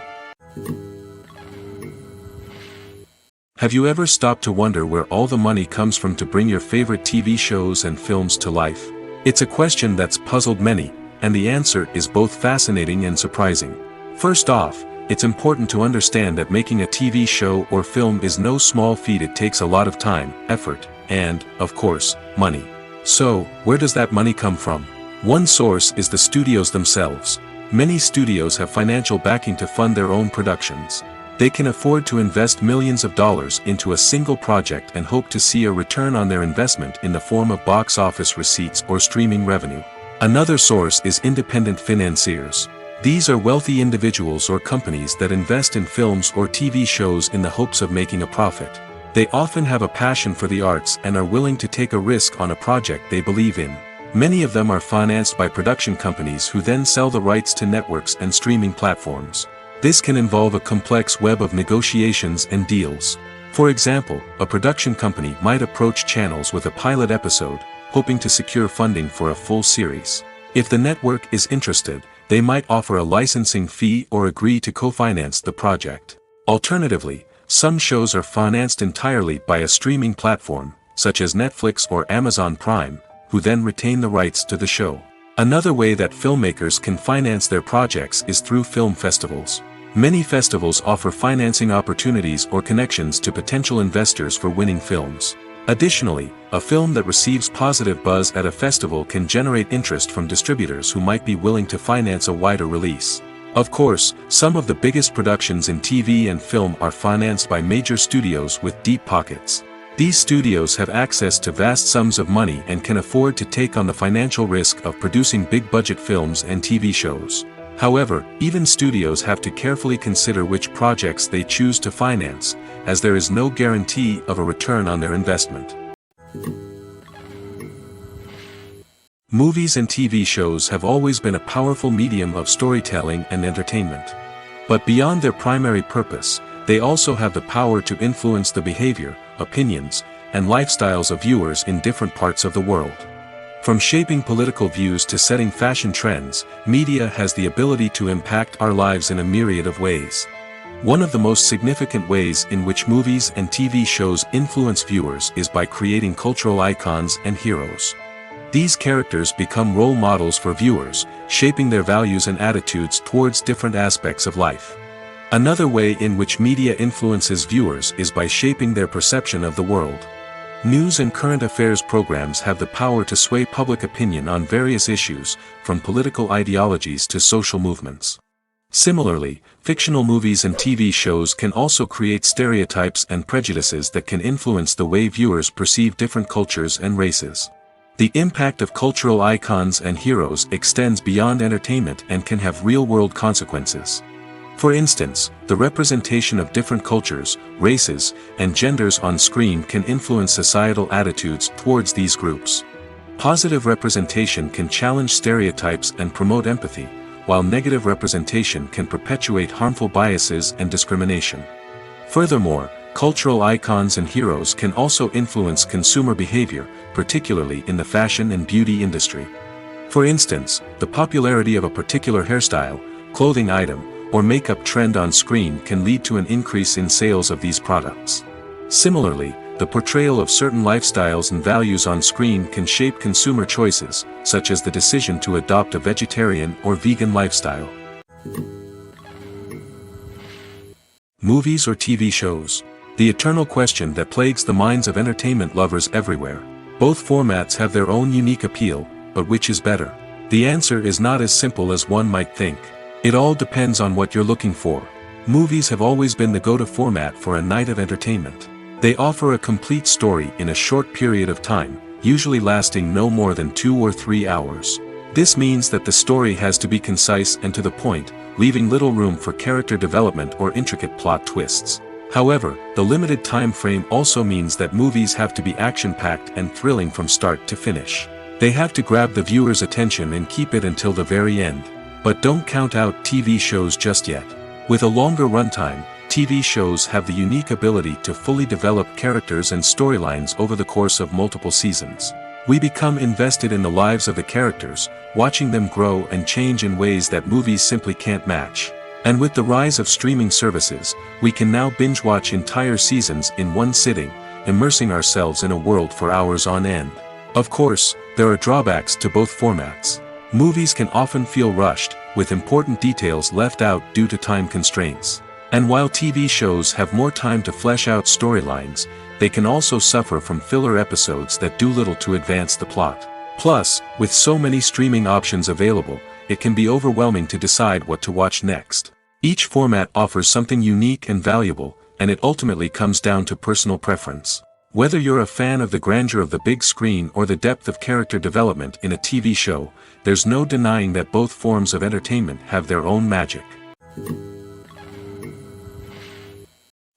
Have you ever stopped to wonder where all the money comes from to bring your favorite TV shows and films to life? It's a question that's puzzled many, and the answer is both fascinating and surprising. First off, it's important to understand that making a TV show or film is no small feat. It takes a lot of time, effort, and, of course, money. So, where does that money come from? One source is the studios themselves. Many studios have financial backing to fund their own productions. They can afford to invest millions of dollars into a single project and hope to see a return on their investment in the form of box office receipts or streaming revenue. Another source is independent financiers. These are wealthy individuals or companies that invest in films or TV shows in the hopes of making a profit. They often have a passion for the arts and are willing to take a risk on a project they believe in. Many of them are financed by production companies who then sell the rights to networks and streaming platforms. This can involve a complex web of negotiations and deals. For example, a production company might approach channels with a pilot episode, hoping to secure funding for a full series. If the network is interested, they might offer a licensing fee or agree to co-finance the project. Alternatively, some shows are financed entirely by a streaming platform, such as Netflix or Amazon Prime, who then retain the rights to the show. Another way that filmmakers can finance their projects is through film festivals. Many festivals offer financing opportunities or connections to potential investors for winning films. Additionally, a film that receives positive buzz at a festival can generate interest from distributors who might be willing to finance a wider release. Of course, some of the biggest productions in TV and film are financed by major studios with deep pockets. These studios have access to vast sums of money and can afford to take on the financial risk of producing big-budget films and TV shows. However, even studios have to carefully consider which projects they choose to finance, as there is no guarantee of a return on their investment. Movies and TV shows have always been a powerful medium of storytelling and entertainment. But beyond their primary purpose, they also have the power to influence the behavior, opinions, and lifestyles of viewers in different parts of the world. From shaping political views to setting fashion trends, media has the ability to impact our lives in a myriad of ways. One of the most significant ways in which movies and TV shows influence viewers is by creating cultural icons and heroes. These characters become role models for viewers, shaping their values and attitudes towards different aspects of life. Another way in which media influences viewers is by shaping their perception of the world. News and current affairs programs have the power to sway public opinion on various issues, from political ideologies to social movements. Similarly, fictional movies and TV shows can also create stereotypes and prejudices that can influence the way viewers perceive different cultures and races. The impact of cultural icons and heroes extends beyond entertainment and can have real-world consequences. For instance, the representation of different cultures, races, and genders on screen can influence societal attitudes towards these groups. Positive representation can challenge stereotypes and promote empathy, while negative representation can perpetuate harmful biases and discrimination. Furthermore, cultural icons and heroes can also influence consumer behavior, particularly in the fashion and beauty industry. For instance, the popularity of a particular hairstyle, clothing item, or makeup trend on screen can lead to an increase in sales of these products. Similarly, the portrayal of certain lifestyles and values on screen can shape consumer choices, such as the decision to adopt a vegetarian or vegan lifestyle. Movies or TV shows? The eternal question that plagues the minds of entertainment lovers everywhere. Both formats have their own unique appeal, but which is better? The answer is not as simple as one might think. It all depends on what you're looking for. Movies have always been the go-to format for a night of entertainment. They offer a complete story in a short period of time, usually lasting no more than 2 or 3 hours. This means that the story has to be concise and to the point, leaving little room for character development or intricate plot twists. However, the limited time frame also means that movies have to be action-packed and thrilling from start to finish. They have to grab the viewer's attention and keep it until the very end. But don't count out TV shows just yet. With a longer runtime, TV shows have the unique ability to fully develop characters and storylines over the course of multiple seasons. We become invested in the lives of the characters, watching them grow and change in ways that movies simply can't match. And with the rise of streaming services, we can now binge-watch entire seasons in one sitting, immersing ourselves in a world for hours on end. Of course, there are drawbacks to both formats. Movies can often feel rushed, with important details left out due to time constraints. And while TV shows have more time to flesh out storylines, they can also suffer from filler episodes that do little to advance the plot. Plus, with so many streaming options available, it can be overwhelming to decide what to watch next. Each format offers something unique and valuable, and it ultimately comes down to personal preference. Whether you're a fan of the grandeur of the big screen or the depth of character development in a TV show, there's no denying that both forms of entertainment have their own magic.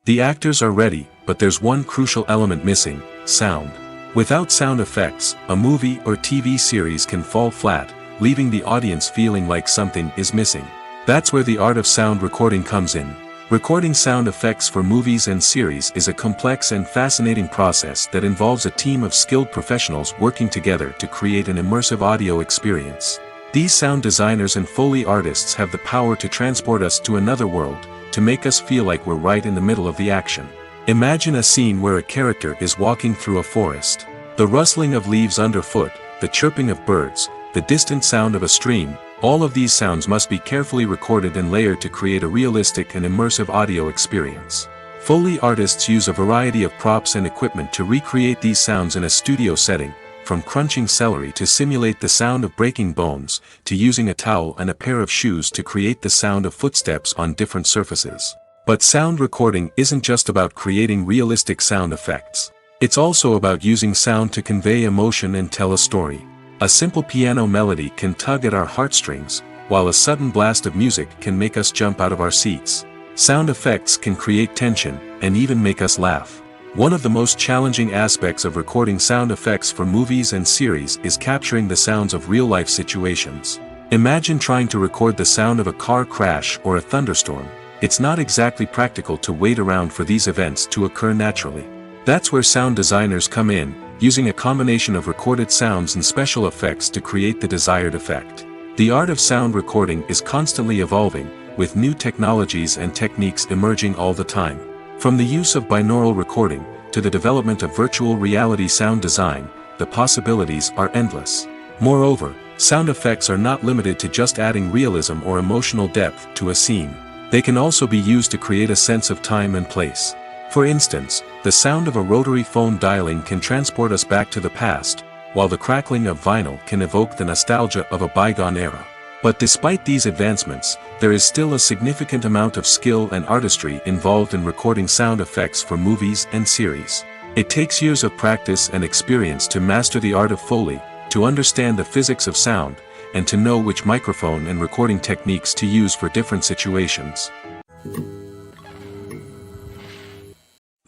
The actors are ready, but there's one crucial element missing: sound. Without sound effects, a movie or TV series can fall flat, leaving the audience feeling like something is missing. That's where the art of sound recording comes in. Recording sound effects for movies and series is a complex and fascinating process that involves a team of skilled professionals working together to create an immersive audio experience. These sound designers and Foley artists have the power to transport us to another world, to make us feel like we're right in the middle of the action. Imagine a scene where a character is walking through a forest. The rustling of leaves underfoot, the chirping of birds, the distant sound of a stream, all of these sounds must be carefully recorded and layered to create a realistic and immersive audio experience. Foley artists use a variety of props and equipment to recreate these sounds in a studio setting, from crunching celery to simulate the sound of breaking bones, to using a towel and a pair of shoes to create the sound of footsteps on different surfaces. But sound recording isn't just about creating realistic sound effects. It's also about using sound to convey emotion and tell a story. A simple piano melody can tug at our heartstrings, while a sudden blast of music can make us jump out of our seats. Sound effects can create tension, and even make us laugh. One of the most challenging aspects of recording sound effects for movies and series is capturing the sounds of real-life situations. Imagine trying to record the sound of a car crash or a thunderstorm. It's not exactly practical to wait around for these events to occur naturally. That's where sound designers come in, using a combination of recorded sounds and special effects to create the desired effect. The art of sound recording is constantly evolving, with new technologies and techniques emerging all the time. From the use of binaural recording, to the development of virtual reality sound design, the possibilities are endless. Moreover, sound effects are not limited to just adding realism or emotional depth to a scene. They can also be used to create a sense of time and place. For instance, the sound of a rotary phone dialing can transport us back to the past, while the crackling of vinyl can evoke the nostalgia of a bygone era. But despite these advancements, there is still a significant amount of skill and artistry involved in recording sound effects for movies and series. It takes years of practice and experience to master the art of Foley, to understand the physics of sound, and to know which microphone and recording techniques to use for different situations.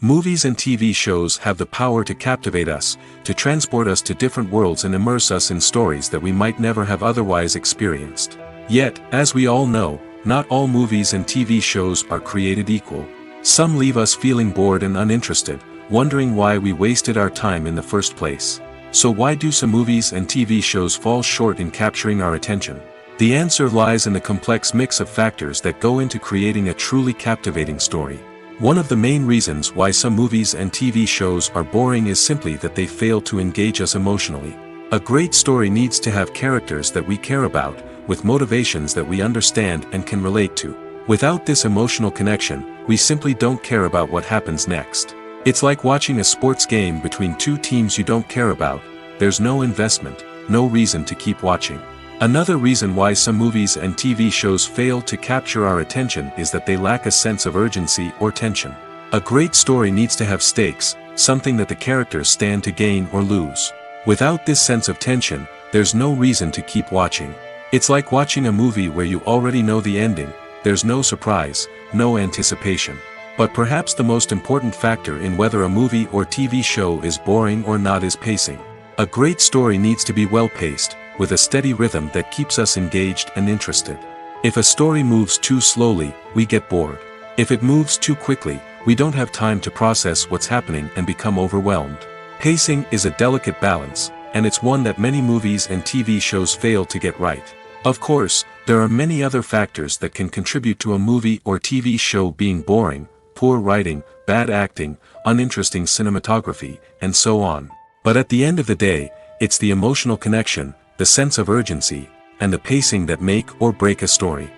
Movies and TV shows have the power to captivate us, to transport us to different worlds and immerse us in stories that we might never have otherwise experienced. Yet, as we all know, not all movies and TV shows are created equal. Some leave us feeling bored and uninterested, wondering why we wasted our time in the first place. So why do some movies and TV shows fall short in capturing our attention? The answer lies in the complex mix of factors that go into creating a truly captivating story. One of the main reasons why some movies and TV shows are boring is simply that they fail to engage us emotionally. A great story needs to have characters that we care about, with motivations that we understand and can relate to. Without this emotional connection, we simply don't care about what happens next. It's like watching a sports game between two teams you don't care about. There's no investment, no reason to keep watching. Another reason why some movies and TV shows fail to capture our attention is that they lack a sense of urgency or tension. A great story needs to have stakes, something that the characters stand to gain or lose. Without this sense of tension, there's no reason to keep watching. It's like watching a movie where you already know the ending, there's no surprise, no anticipation. But perhaps the most important factor in whether a movie or TV show is boring or not is pacing. A great story needs to be well paced, with a steady rhythm that keeps us engaged and interested. If a story moves too slowly, we get bored. If it moves too quickly, we don't have time to process what's happening and become overwhelmed. Pacing is a delicate balance, and it's one that many movies and TV shows fail to get right. Of course, there are many other factors that can contribute to a movie or TV show being boring: poor writing, bad acting, uninteresting cinematography, and so on. But at the end of the day, it's the emotional connection, the sense of urgency, and the pacing that make or break a story.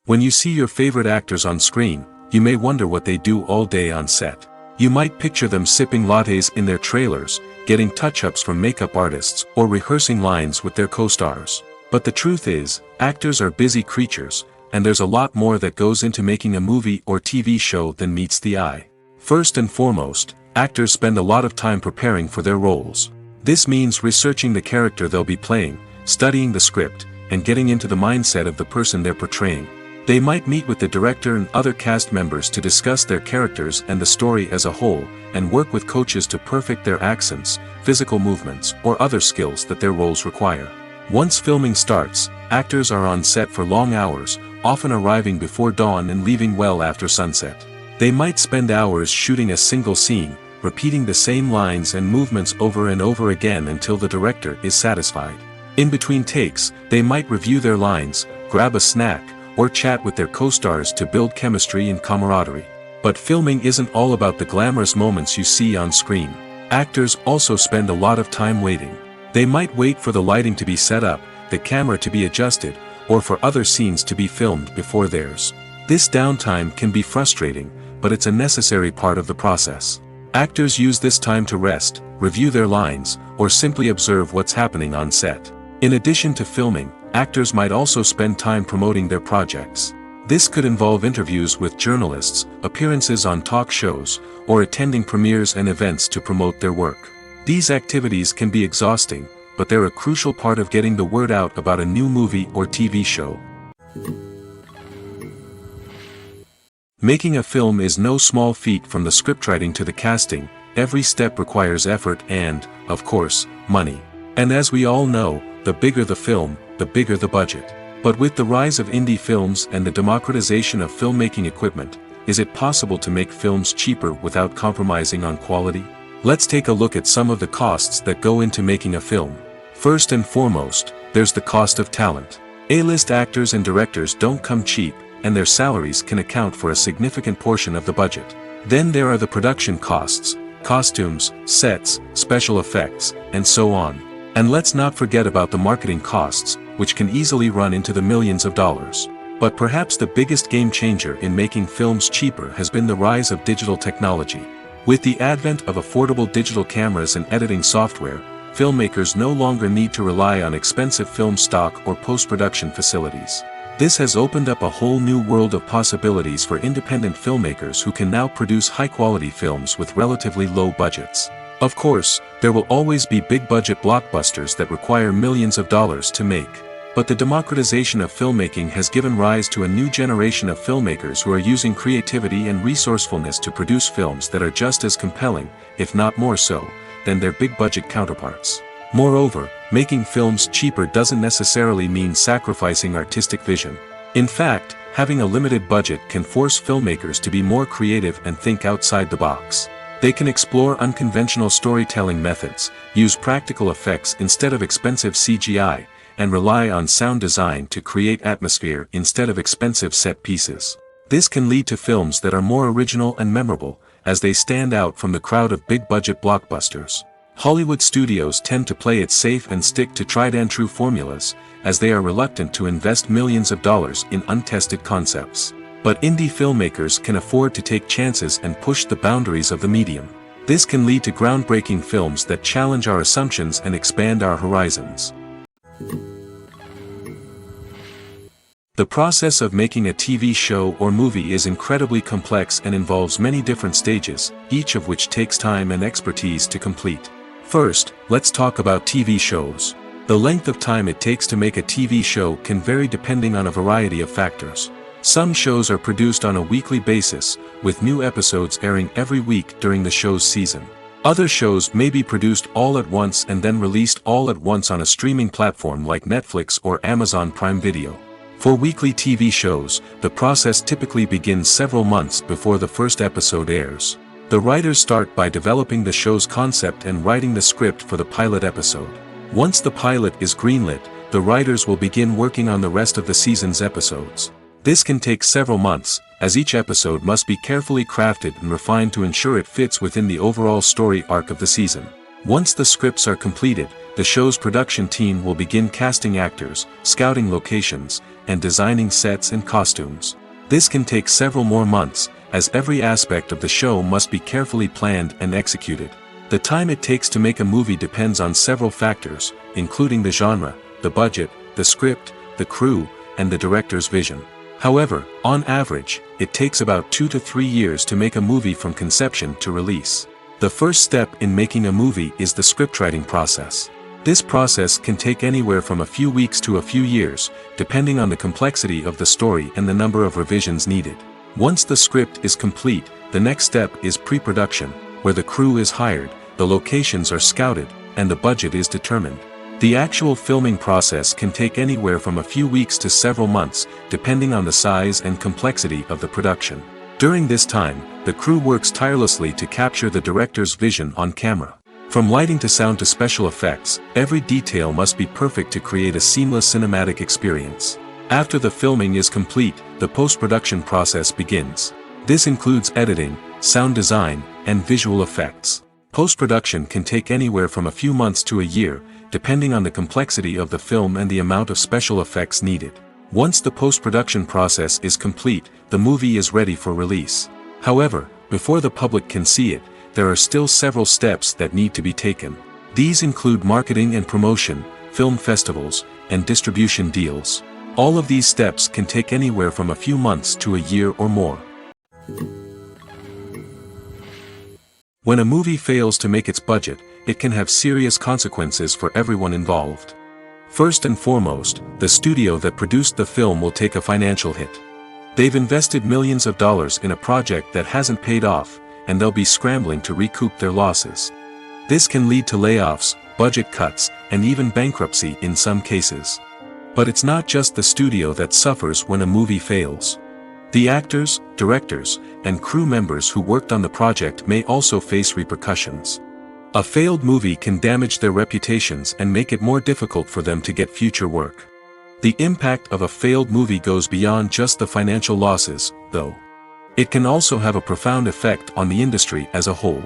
When you see your favorite actors on screen, you may wonder what they do all day on set. You might picture them sipping lattes in their trailers, getting touch-ups from makeup artists, or rehearsing lines with their co-stars. But the truth is, actors are busy creatures, and there's a lot more that goes into making a movie or TV show than meets the eye. First and foremost, actors spend a lot of time preparing for their roles. This means researching the character they'll be playing, studying the script, and getting into the mindset of the person they're portraying. They might meet with the director and other cast members to discuss their characters and the story as a whole, and work with coaches to perfect their accents, physical movements, or other skills that their roles require. Once filming starts, actors are on set for long hours, often arriving before dawn and leaving well after sunset. They might spend hours shooting a single scene, repeating the same lines and movements over and over again until the director is satisfied. In between takes, they might review their lines, grab a snack, or chat with their co-stars to build chemistry and camaraderie. But filming isn't all about the glamorous moments you see on screen. Actors also spend a lot of time waiting. They might wait for the lighting to be set up, the camera to be adjusted, or for other scenes to be filmed before theirs. This downtime can be frustrating, but it's a necessary part of the process. Actors use this time to rest, review their lines, or simply observe what's happening on set. In addition to filming, actors might also spend time promoting their projects. This could involve interviews with journalists, appearances on talk shows, or attending premieres and events to promote their work. These activities can be exhausting, but they're a crucial part of getting the word out about a new movie or TV show. Making a film is no small feat. From the scriptwriting to the casting, every step requires effort and, of course, money. And as we all know, the bigger the film, the bigger the budget. But with the rise of indie films and the democratization of filmmaking equipment, is it possible to make films cheaper without compromising on quality? Let's take a look at some of the costs that go into making a film. First and foremost, there's the cost of talent. A-list actors and directors don't come cheap, and their salaries can account for a significant portion of the budget. Then there are the production costs, costumes, sets, special effects, and so on. And let's not forget about the marketing costs, which can easily run into the millions of dollars. But perhaps the biggest game changer in making films cheaper has been the rise of digital technology. With the advent of affordable digital cameras and editing software, filmmakers no longer need to rely on expensive film stock or post-production facilities. This has opened up a whole new world of possibilities for independent filmmakers who can now produce high-quality films with relatively low budgets. Of course, there will always be big-budget blockbusters that require millions of dollars to make. But the democratization of filmmaking has given rise to a new generation of filmmakers who are using creativity and resourcefulness to produce films that are just as compelling, if not more so, than their big-budget counterparts. Moreover, making films cheaper doesn't necessarily mean sacrificing artistic vision. In fact, having a limited budget can force filmmakers to be more creative and think outside the box. They can explore unconventional storytelling methods, use practical effects instead of expensive CGI, and rely on sound design to create atmosphere instead of expensive set pieces. This can lead to films that are more original and memorable, as they stand out from the crowd of big-budget blockbusters. Hollywood studios tend to play it safe and stick to tried-and-true formulas, as they are reluctant to invest millions of dollars in untested concepts. But indie filmmakers can afford to take chances and push the boundaries of the medium. This can lead to groundbreaking films that challenge our assumptions and expand our horizons. The process of making a TV show or movie is incredibly complex and involves many different stages, each of which takes time and expertise to complete. First, let's talk about TV shows. The length of time it takes to make a TV show can vary depending on a variety of factors. Some shows are produced on a weekly basis, with new episodes airing every week during the show's season. Other shows may be produced all at once and then released all at once on a streaming platform like Netflix or Amazon Prime Video. For weekly TV shows, the process typically begins several months before the first episode airs. The writers start by developing the show's concept and writing the script for the pilot episode. Once the pilot is greenlit, the writers will begin working on the rest of the season's episodes. This can take several months, as each episode must be carefully crafted and refined to ensure it fits within the overall story arc of the season. Once the scripts are completed, the show's production team will begin casting actors, scouting locations, and designing sets and costumes. This can take several more months, as every aspect of the show must be carefully planned and executed. The time it takes to make a movie depends on several factors, including the genre, the budget, the script, the crew, and the director's vision. However, on average, it takes about 2 to 3 years to make a movie from conception to release. The first step in making a movie is the scriptwriting process. This process can take anywhere from a few weeks to a few years, depending on the complexity of the story and the number of revisions needed. Once the script is complete, the next step is pre-production, where the crew is hired, the locations are scouted, and the budget is determined. The actual filming process can take anywhere from a few weeks to several months, depending on the size and complexity of the production. During this time, the crew works tirelessly to capture the director's vision on camera. From lighting to sound to special effects, every detail must be perfect to create a seamless cinematic experience. After the filming is complete, the post-production process begins. This includes editing, sound design, and visual effects. Post-production can take anywhere from a few months to a year, depending on the complexity of the film and the amount of special effects needed. Once the post-production process is complete, the movie is ready for release. However, before the public can see it, there are still several steps that need to be taken. These include marketing and promotion, film festivals, and distribution deals. All of these steps can take anywhere from a few months to a year or more. When a movie fails to make its budget, it can have serious consequences for everyone involved. First and foremost, the studio that produced the film will take a financial hit. They've invested millions of dollars in a project that hasn't paid off, and they'll be scrambling to recoup their losses. This can lead to layoffs, budget cuts, and even bankruptcy in some cases. But it's not just the studio that suffers when a movie fails. The actors, directors, and crew members who worked on the project may also face repercussions. A failed movie can damage their reputations and make it more difficult for them to get future work. The impact of a failed movie goes beyond just the financial losses, though. It can also have a profound effect on the industry as a whole.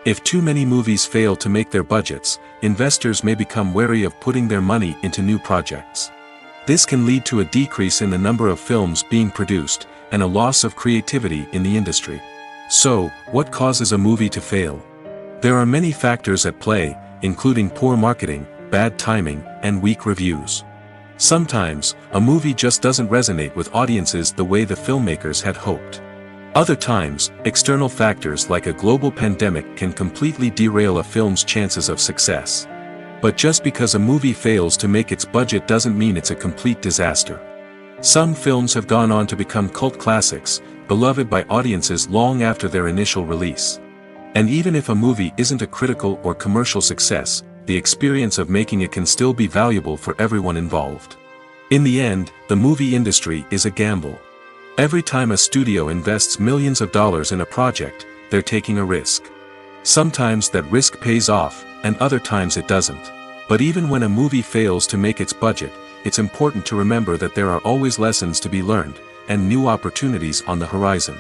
If too many movies fail to make their budgets, investors may become wary of putting their money into new projects. This can lead to a decrease in the number of films being produced, and a loss of creativity in the industry. So, what causes a movie to fail? There are many factors at play, including poor marketing, bad timing, and weak reviews. Sometimes, a movie just doesn't resonate with audiences the way the filmmakers had hoped. Other times, external factors like a global pandemic can completely derail a film's chances of success. But just because a movie fails to make its budget doesn't mean it's a complete disaster. Some films have gone on to become cult classics, beloved by audiences long after their initial release. And even if a movie isn't a critical or commercial success, the experience of making it can still be valuable for everyone involved. In the end, the movie industry is a gamble. Every time a studio invests millions of dollars in a project, they're taking a risk. Sometimes that risk pays off, and other times it doesn't. But even when a movie fails to make its budget, it's important to remember that there are always lessons to be learned, and new opportunities on the horizon.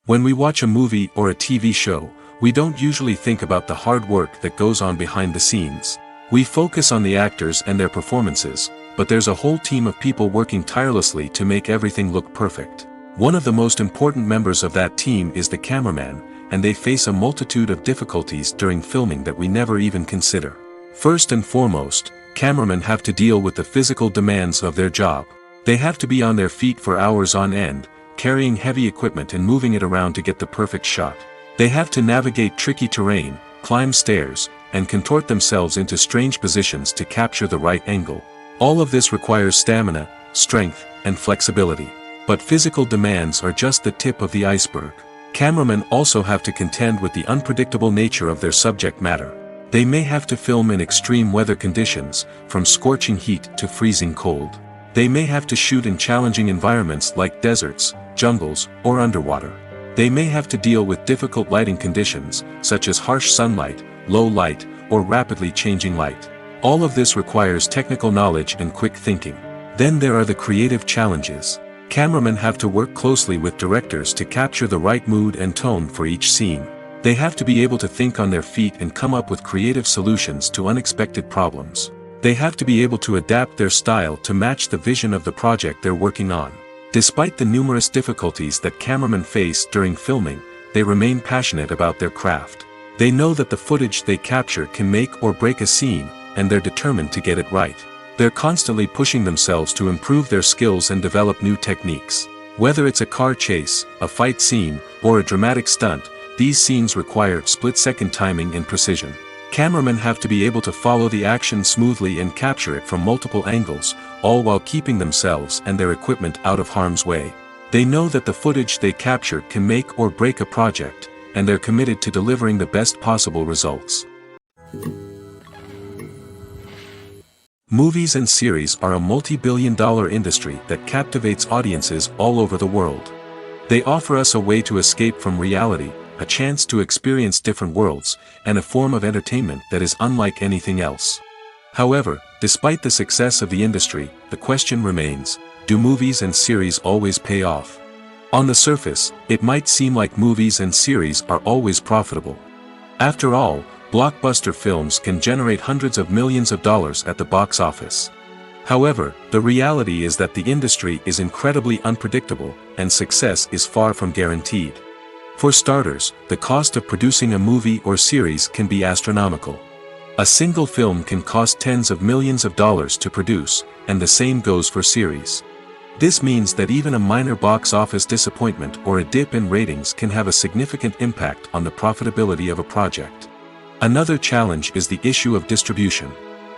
When we watch a movie or a TV show, we don't usually think about the hard work that goes on behind the scenes. We focus on the actors and their performances, but there's a whole team of people working tirelessly to make everything look perfect. One of the most important members of that team is the cameraman, and they face a multitude of difficulties during filming that we never even consider. First and foremost, cameramen have to deal with the physical demands of their job. They have to be on their feet for hours on end, carrying heavy equipment and moving it around to get the perfect shot. They have to navigate tricky terrain, climb stairs, and contort themselves into strange positions to capture the right angle. All of this requires stamina, strength, and flexibility. But physical demands are just the tip of the iceberg. Cameramen also have to contend with the unpredictable nature of their subject matter. They may have to film in extreme weather conditions, from scorching heat to freezing cold. They may have to shoot in challenging environments like deserts, jungles, or underwater. They may have to deal with difficult lighting conditions, such as harsh sunlight, low light, or rapidly changing light. All of this requires technical knowledge and quick thinking. Then there are the creative challenges. Cameramen have to work closely with directors to capture the right mood and tone for each scene. They have to be able to think on their feet and come up with creative solutions to unexpected problems. They have to be able to adapt their style to match the vision of the project they're working on. Despite the numerous difficulties that cameramen face during filming, they remain passionate about their craft. They know that the footage they capture can make or break a scene, and they're determined to get it right. They're constantly pushing themselves to improve their skills and develop new techniques. Whether it's a car chase, a fight scene, or a dramatic stunt, these scenes require split-second timing and precision. Cameramen have to be able to follow the action smoothly and capture it from multiple angles, all while keeping themselves and their equipment out of harm's way. They know that the footage they capture can make or break a project, and they're committed to delivering the best possible results. Movies and series are a multi-billion-dollar industry that captivates audiences all over the world. They offer us a way to escape from reality, a chance to experience different worlds, and a form of entertainment that is unlike anything else. However, despite the success of the industry, the question remains, do movies and series always pay off? On the surface, it might seem like movies and series are always profitable. After all, blockbuster films can generate hundreds of millions of dollars at the box office. However, the reality is that the industry is incredibly unpredictable, and success is far from guaranteed. For starters, the cost of producing a movie or series can be astronomical. A single film can cost tens of millions of dollars to produce, and the same goes for series. This means that even a minor box office disappointment or a dip in ratings can have a significant impact on the profitability of a project. Another challenge is the issue of distribution.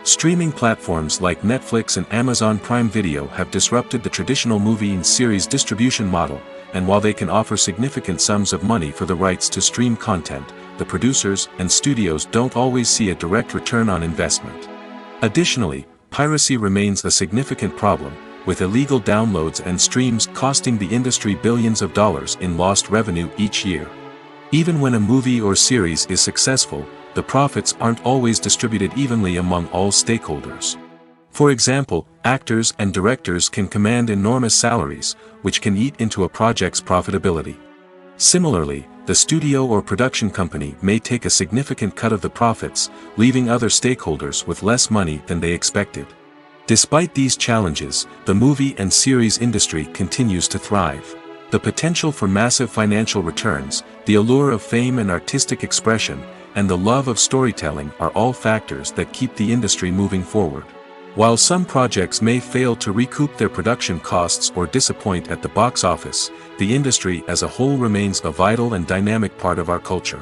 Streaming platforms like Netflix and Amazon Prime Video have disrupted the traditional movie and series distribution model, and while they can offer significant sums of money for the rights to stream content, the producers and studios don't always see a direct return on investment. Additionally, piracy remains a significant problem, with illegal downloads and streams costing the industry billions of dollars in lost revenue each year. Even when a movie or series is successful, the profits aren't always distributed evenly among all stakeholders. For example, actors and directors can command enormous salaries, which can eat into a project's profitability. Similarly, the studio or production company may take a significant cut of the profits, leaving other stakeholders with less money than they expected. Despite these challenges, the movie and series industry continues to thrive. The potential for massive financial returns, the allure of fame and artistic expression, and the love of storytelling are all factors that keep the industry moving forward. While some projects may fail to recoup their production costs or disappoint at the box office, the industry as a whole remains a vital and dynamic part of our culture.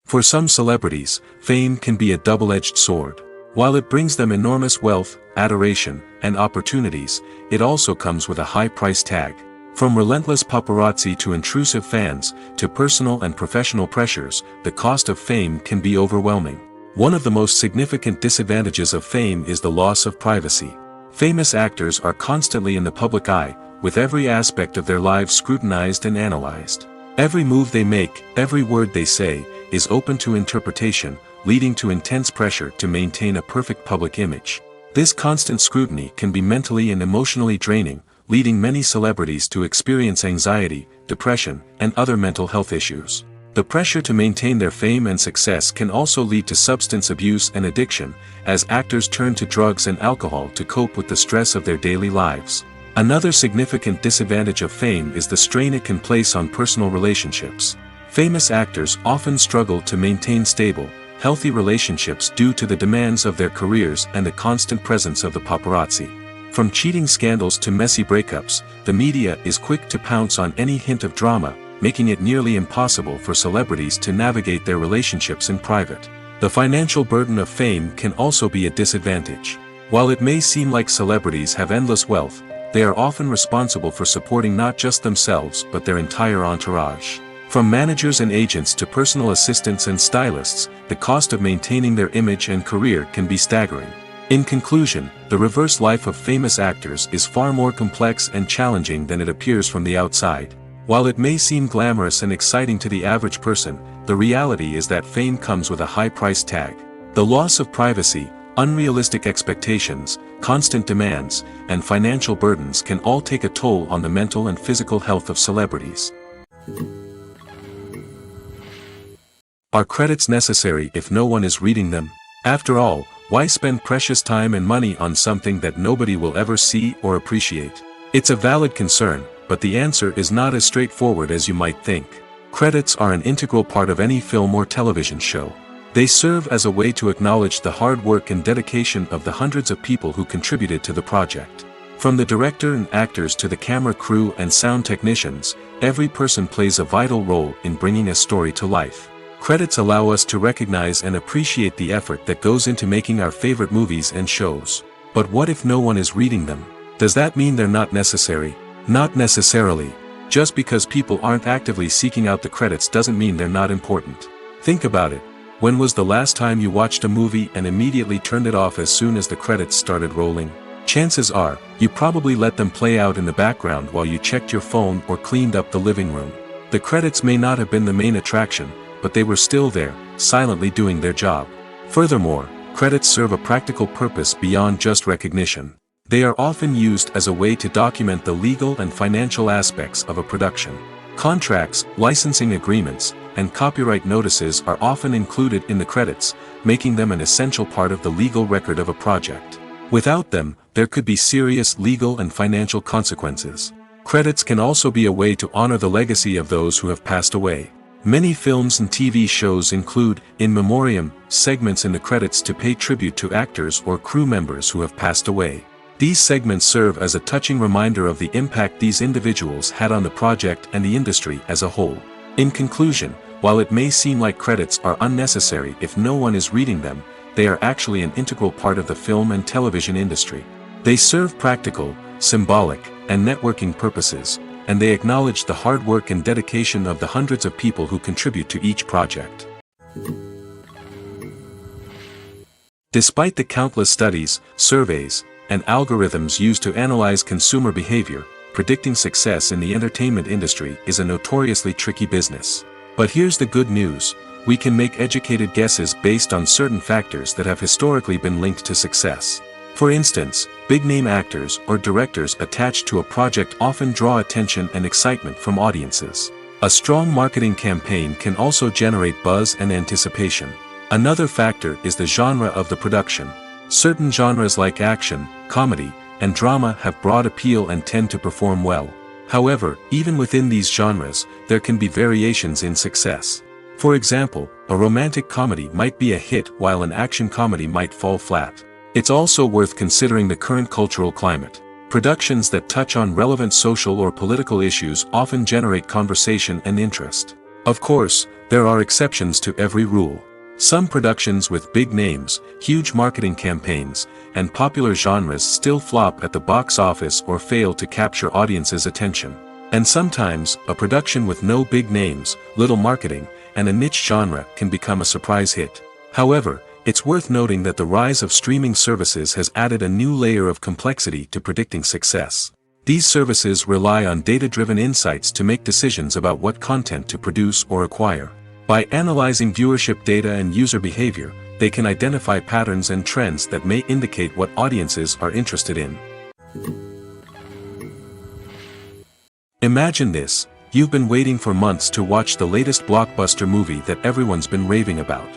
For some celebrities, fame can be a double-edged sword. While it brings them enormous wealth, adoration, and opportunities, it also comes with a high price tag. From relentless paparazzi to intrusive fans, to personal and professional pressures, the cost of fame can be overwhelming. One of the most significant disadvantages of fame is the loss of privacy. Famous actors are constantly in the public eye, with every aspect of their lives scrutinized and analyzed. Every move they make, every word they say, is open to interpretation, leading to intense pressure to maintain a perfect public image. This constant scrutiny can be mentally and emotionally draining, leading many celebrities to experience anxiety, depression, and other mental health issues. The pressure to maintain their fame and success can also lead to substance abuse and addiction, as actors turn to drugs and alcohol to cope with the stress of their daily lives. Another significant disadvantage of fame is the strain it can place on personal relationships. Famous actors often struggle to maintain stable, healthy relationships due to the demands of their careers and the constant presence of the paparazzi. From cheating scandals to messy breakups, the media is quick to pounce on any hint of drama, making it nearly impossible for celebrities to navigate their relationships in private. The financial burden of fame can also be a disadvantage. While it may seem like celebrities have endless wealth, they are often responsible for supporting not just themselves but their entire entourage. From managers and agents to personal assistants and stylists, the cost of maintaining their image and career can be staggering. In conclusion, the reverse life of famous actors is far more complex and challenging than it appears from the outside. While it may seem glamorous and exciting to the average person, the reality is that fame comes with a high price tag. The loss of privacy, unrealistic expectations, constant demands, and financial burdens can all take a toll on the mental and physical health of celebrities. Are credits necessary if no one is reading them? After all, why spend precious time and money on something that nobody will ever see or appreciate? It's a valid concern, but the answer is not as straightforward as you might think. Credits are an integral part of any film or television show. They serve as a way to acknowledge the hard work and dedication of the hundreds of people who contributed to the project. From the director and actors to the camera crew and sound technicians, every person plays a vital role in bringing a story to life. Credits allow us to recognize and appreciate the effort that goes into making our favorite movies and shows. But what if no one is reading them? Does that mean they're not necessary? Not necessarily. Just because people aren't actively seeking out the credits doesn't mean they're not important. Think about it. When was the last time you watched a movie and immediately turned it off as soon as the credits started rolling? Chances are, you probably let them play out in the background while you checked your phone or cleaned up the living room. The credits may not have been the main attraction, but they were still there, silently doing their job. Furthermore, credits serve a practical purpose beyond just recognition. They are often used as a way to document the legal and financial aspects of a production. Contracts, licensing agreements, and copyright notices are often included in the credits, making them an essential part of the legal record of a project. Without them, there could be serious legal and financial consequences. Credits can also be a way to honor the legacy of those who have passed away. Many films and TV shows include, in memoriam, segments in the credits to pay tribute to actors or crew members who have passed away. These segments serve as a touching reminder of the impact these individuals had on the project and the industry as a whole. In conclusion, while it may seem like credits are unnecessary if no one is reading them, they are actually an integral part of the film and television industry. They serve practical, symbolic, and networking purposes, and they acknowledge the hard work and dedication of the hundreds of people who contribute to each project. Despite the countless studies, surveys, and algorithms used to analyze consumer behavior, predicting success in the entertainment industry is a notoriously tricky business. But here's the good news: we can make educated guesses based on certain factors that have historically been linked to success. For instance, big-name actors or directors attached to a project often draw attention and excitement from audiences. A strong marketing campaign can also generate buzz and anticipation. Another factor is the genre of the production. Certain genres like action, comedy, and drama have broad appeal and tend to perform well. However, even within these genres, there can be variations in success. For example, a romantic comedy might be a hit while an action comedy might fall flat. It's also worth considering the current cultural climate. Productions that touch on relevant social or political issues often generate conversation and interest. Of course, there are exceptions to every rule. Some productions with big names, huge marketing campaigns, and popular genres still flop at the box office or fail to capture audiences' attention. And sometimes, a production with no big names, little marketing, and a niche genre can become a surprise hit. However, it's worth noting that the rise of streaming services has added a new layer of complexity to predicting success. These services rely on data-driven insights to make decisions about what content to produce or acquire. By analyzing viewership data and user behavior, they can identify patterns and trends that may indicate what audiences are interested in. Imagine this: you've been waiting for months to watch the latest blockbuster movie that everyone's been raving about.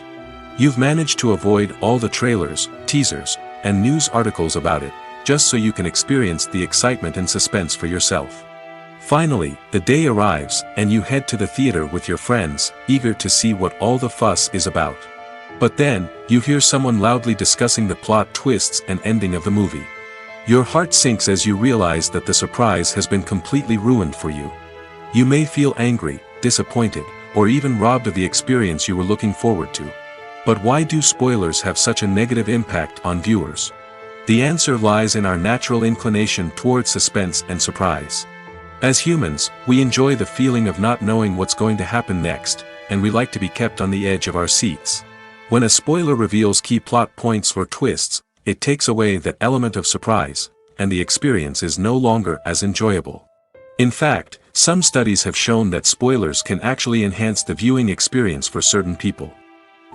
You've managed to avoid all the trailers, teasers, and news articles about it, just so you can experience the excitement and suspense for yourself. Finally, the day arrives, and you head to the theater with your friends, eager to see what all the fuss is about. But then, you hear someone loudly discussing the plot twists and ending of the movie. Your heart sinks as you realize that the surprise has been completely ruined for you. You may feel angry, disappointed, or even robbed of the experience you were looking forward to. But why do spoilers have such a negative impact on viewers? The answer lies in our natural inclination toward suspense and surprise. As humans, we enjoy the feeling of not knowing what's going to happen next, and we like to be kept on the edge of our seats. When a spoiler reveals key plot points or twists, it takes away that element of surprise, and the experience is no longer as enjoyable. In fact, some studies have shown that spoilers can actually enhance the viewing experience for certain people.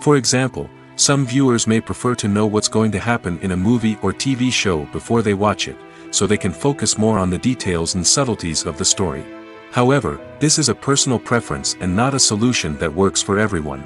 For example, some viewers may prefer to know what's going to happen in a movie or TV show before they watch it, so they can focus more on the details and subtleties of the story. However, this is a personal preference and not a solution that works for everyone.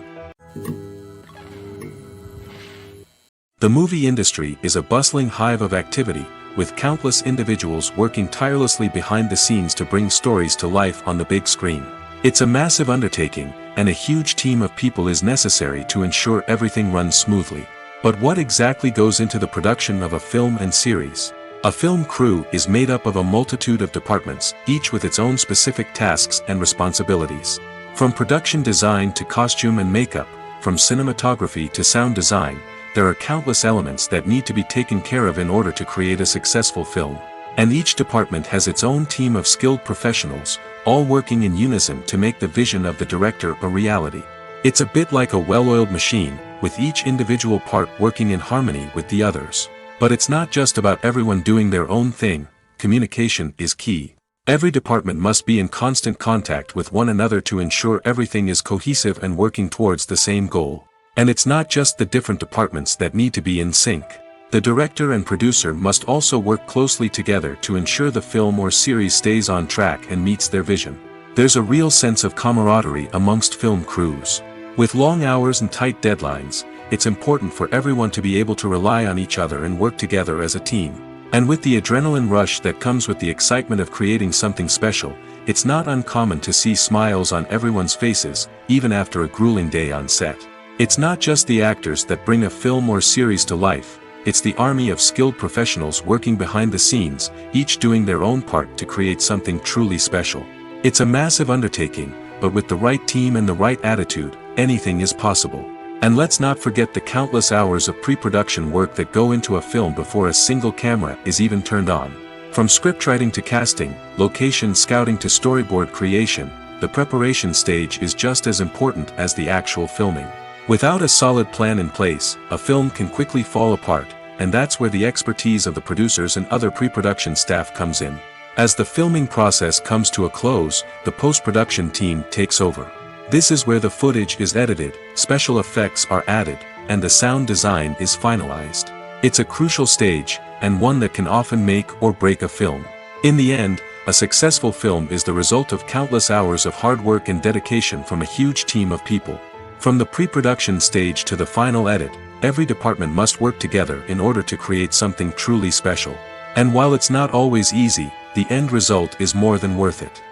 The movie industry is a bustling hive of activity, with countless individuals working tirelessly behind the scenes to bring stories to life on the big screen. It's a massive undertaking, and a huge team of people is necessary to ensure everything runs smoothly. But what exactly goes into the production of a film and series? A film crew is made up of a multitude of departments, each with its own specific tasks and responsibilities. From production design to costume and makeup, from cinematography to sound design, there are countless elements that need to be taken care of in order to create a successful film. And each department has its own team of skilled professionals, all working in unison to make the vision of the director a reality. It's a bit like a well-oiled machine, with each individual part working in harmony with the others. But it's not just about everyone doing their own thing. Communication is key. Every department must be in constant contact with one another to ensure everything is cohesive and working towards the same goal. And it's not just the different departments that need to be in sync. The director and producer must also work closely together to ensure the film or series stays on track and meets their vision. There's a real sense of camaraderie amongst film crews. With long hours and tight deadlines, it's important for everyone to be able to rely on each other and work together as a team. And with the adrenaline rush that comes with the excitement of creating something special, it's not uncommon to see smiles on everyone's faces, even after a grueling day on set. It's not just the actors that bring a film or series to life, it's the army of skilled professionals working behind the scenes, each doing their own part to create something truly special. It's a massive undertaking, but with the right team and the right attitude, anything is possible. And let's not forget the countless hours of pre-production work that go into a film before a single camera is even turned on. From scriptwriting to casting, location scouting to storyboard creation, the preparation stage is just as important as the actual filming. Without a solid plan in place, a film can quickly fall apart, and that's where the expertise of the producers and other pre-production staff comes in. As the filming process comes to a close, the post-production team takes over. This is where the footage is edited, special effects are added, and the sound design is finalized. It's a crucial stage, and one that can often make or break a film. In the end, a successful film is the result of countless hours of hard work and dedication from a huge team of people. From the pre-production stage to the final edit, every department must work together in order to create something truly special. And while it's not always easy, the end result is more than worth it.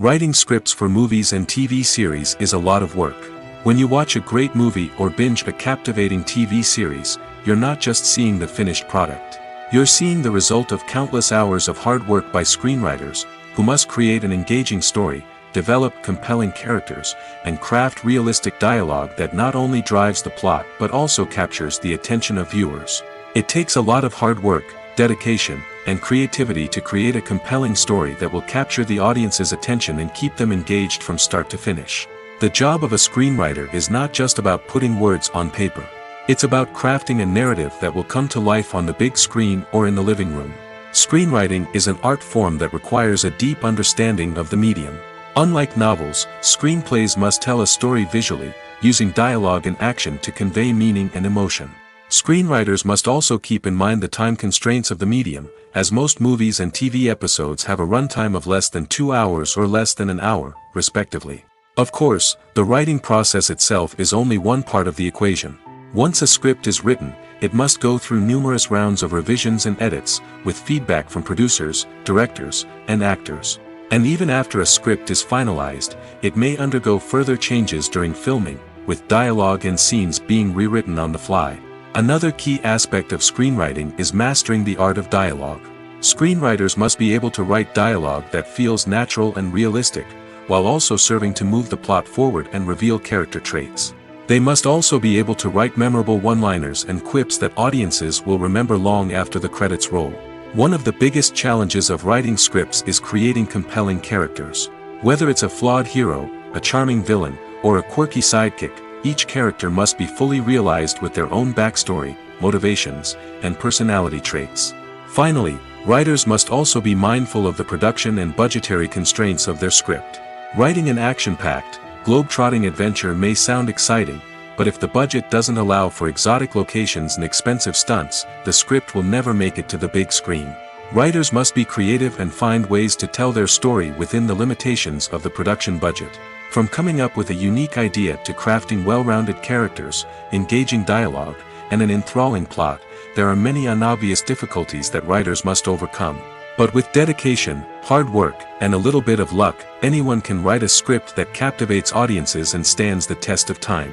Writing scripts for movies and TV series is a lot of work. When you watch a great movie or binge a captivating TV series, you're not just seeing the finished product. You're seeing the result of countless hours of hard work by screenwriters, who must create an engaging story, develop compelling characters, and craft realistic dialogue that not only drives the plot but also captures the attention of viewers. It takes a lot of hard work, dedication, and creativity to create a compelling story that will capture the audience's attention and keep them engaged from start to finish. The job of a screenwriter is not just about putting words on paper. It's about crafting a narrative that will come to life on the big screen or in the living room. Screenwriting is an art form that requires a deep understanding of the medium. Unlike novels, screenplays must tell a story visually, using dialogue and action to convey meaning and emotion. Screenwriters must also keep in mind the time constraints of the medium, as most movies and TV episodes have a runtime of less than 2 hours or less than an hour, respectively. Of course, the writing process itself is only one part of the equation. Once a script is written, it must go through numerous rounds of revisions and edits, with feedback from producers, directors, and actors. And even after a script is finalized, it may undergo further changes during filming, with dialogue and scenes being rewritten on the fly. Another key aspect of screenwriting is mastering the art of dialogue. Screenwriters must be able to write dialogue that feels natural and realistic, while also serving to move the plot forward and reveal character traits. They must also be able to write memorable one-liners and quips that audiences will remember long after the credits roll. One of the biggest challenges of writing scripts is creating compelling characters. Whether it's a flawed hero, a charming villain, or a quirky sidekick, each character must be fully realized with their own backstory, motivations, and personality traits. Finally, writers must also be mindful of the production and budgetary constraints of their script. Writing an action-packed, globe-trotting adventure may sound exciting, but if the budget doesn't allow for exotic locations and expensive stunts, the script will never make it to the big screen. Writers must be creative and find ways to tell their story within the limitations of the production budget. From coming up with a unique idea to crafting well-rounded characters, engaging dialogue, and an enthralling plot, there are many unobvious difficulties that writers must overcome. But with dedication, hard work, and a little bit of luck, anyone can write a script that captivates audiences and stands the test of time.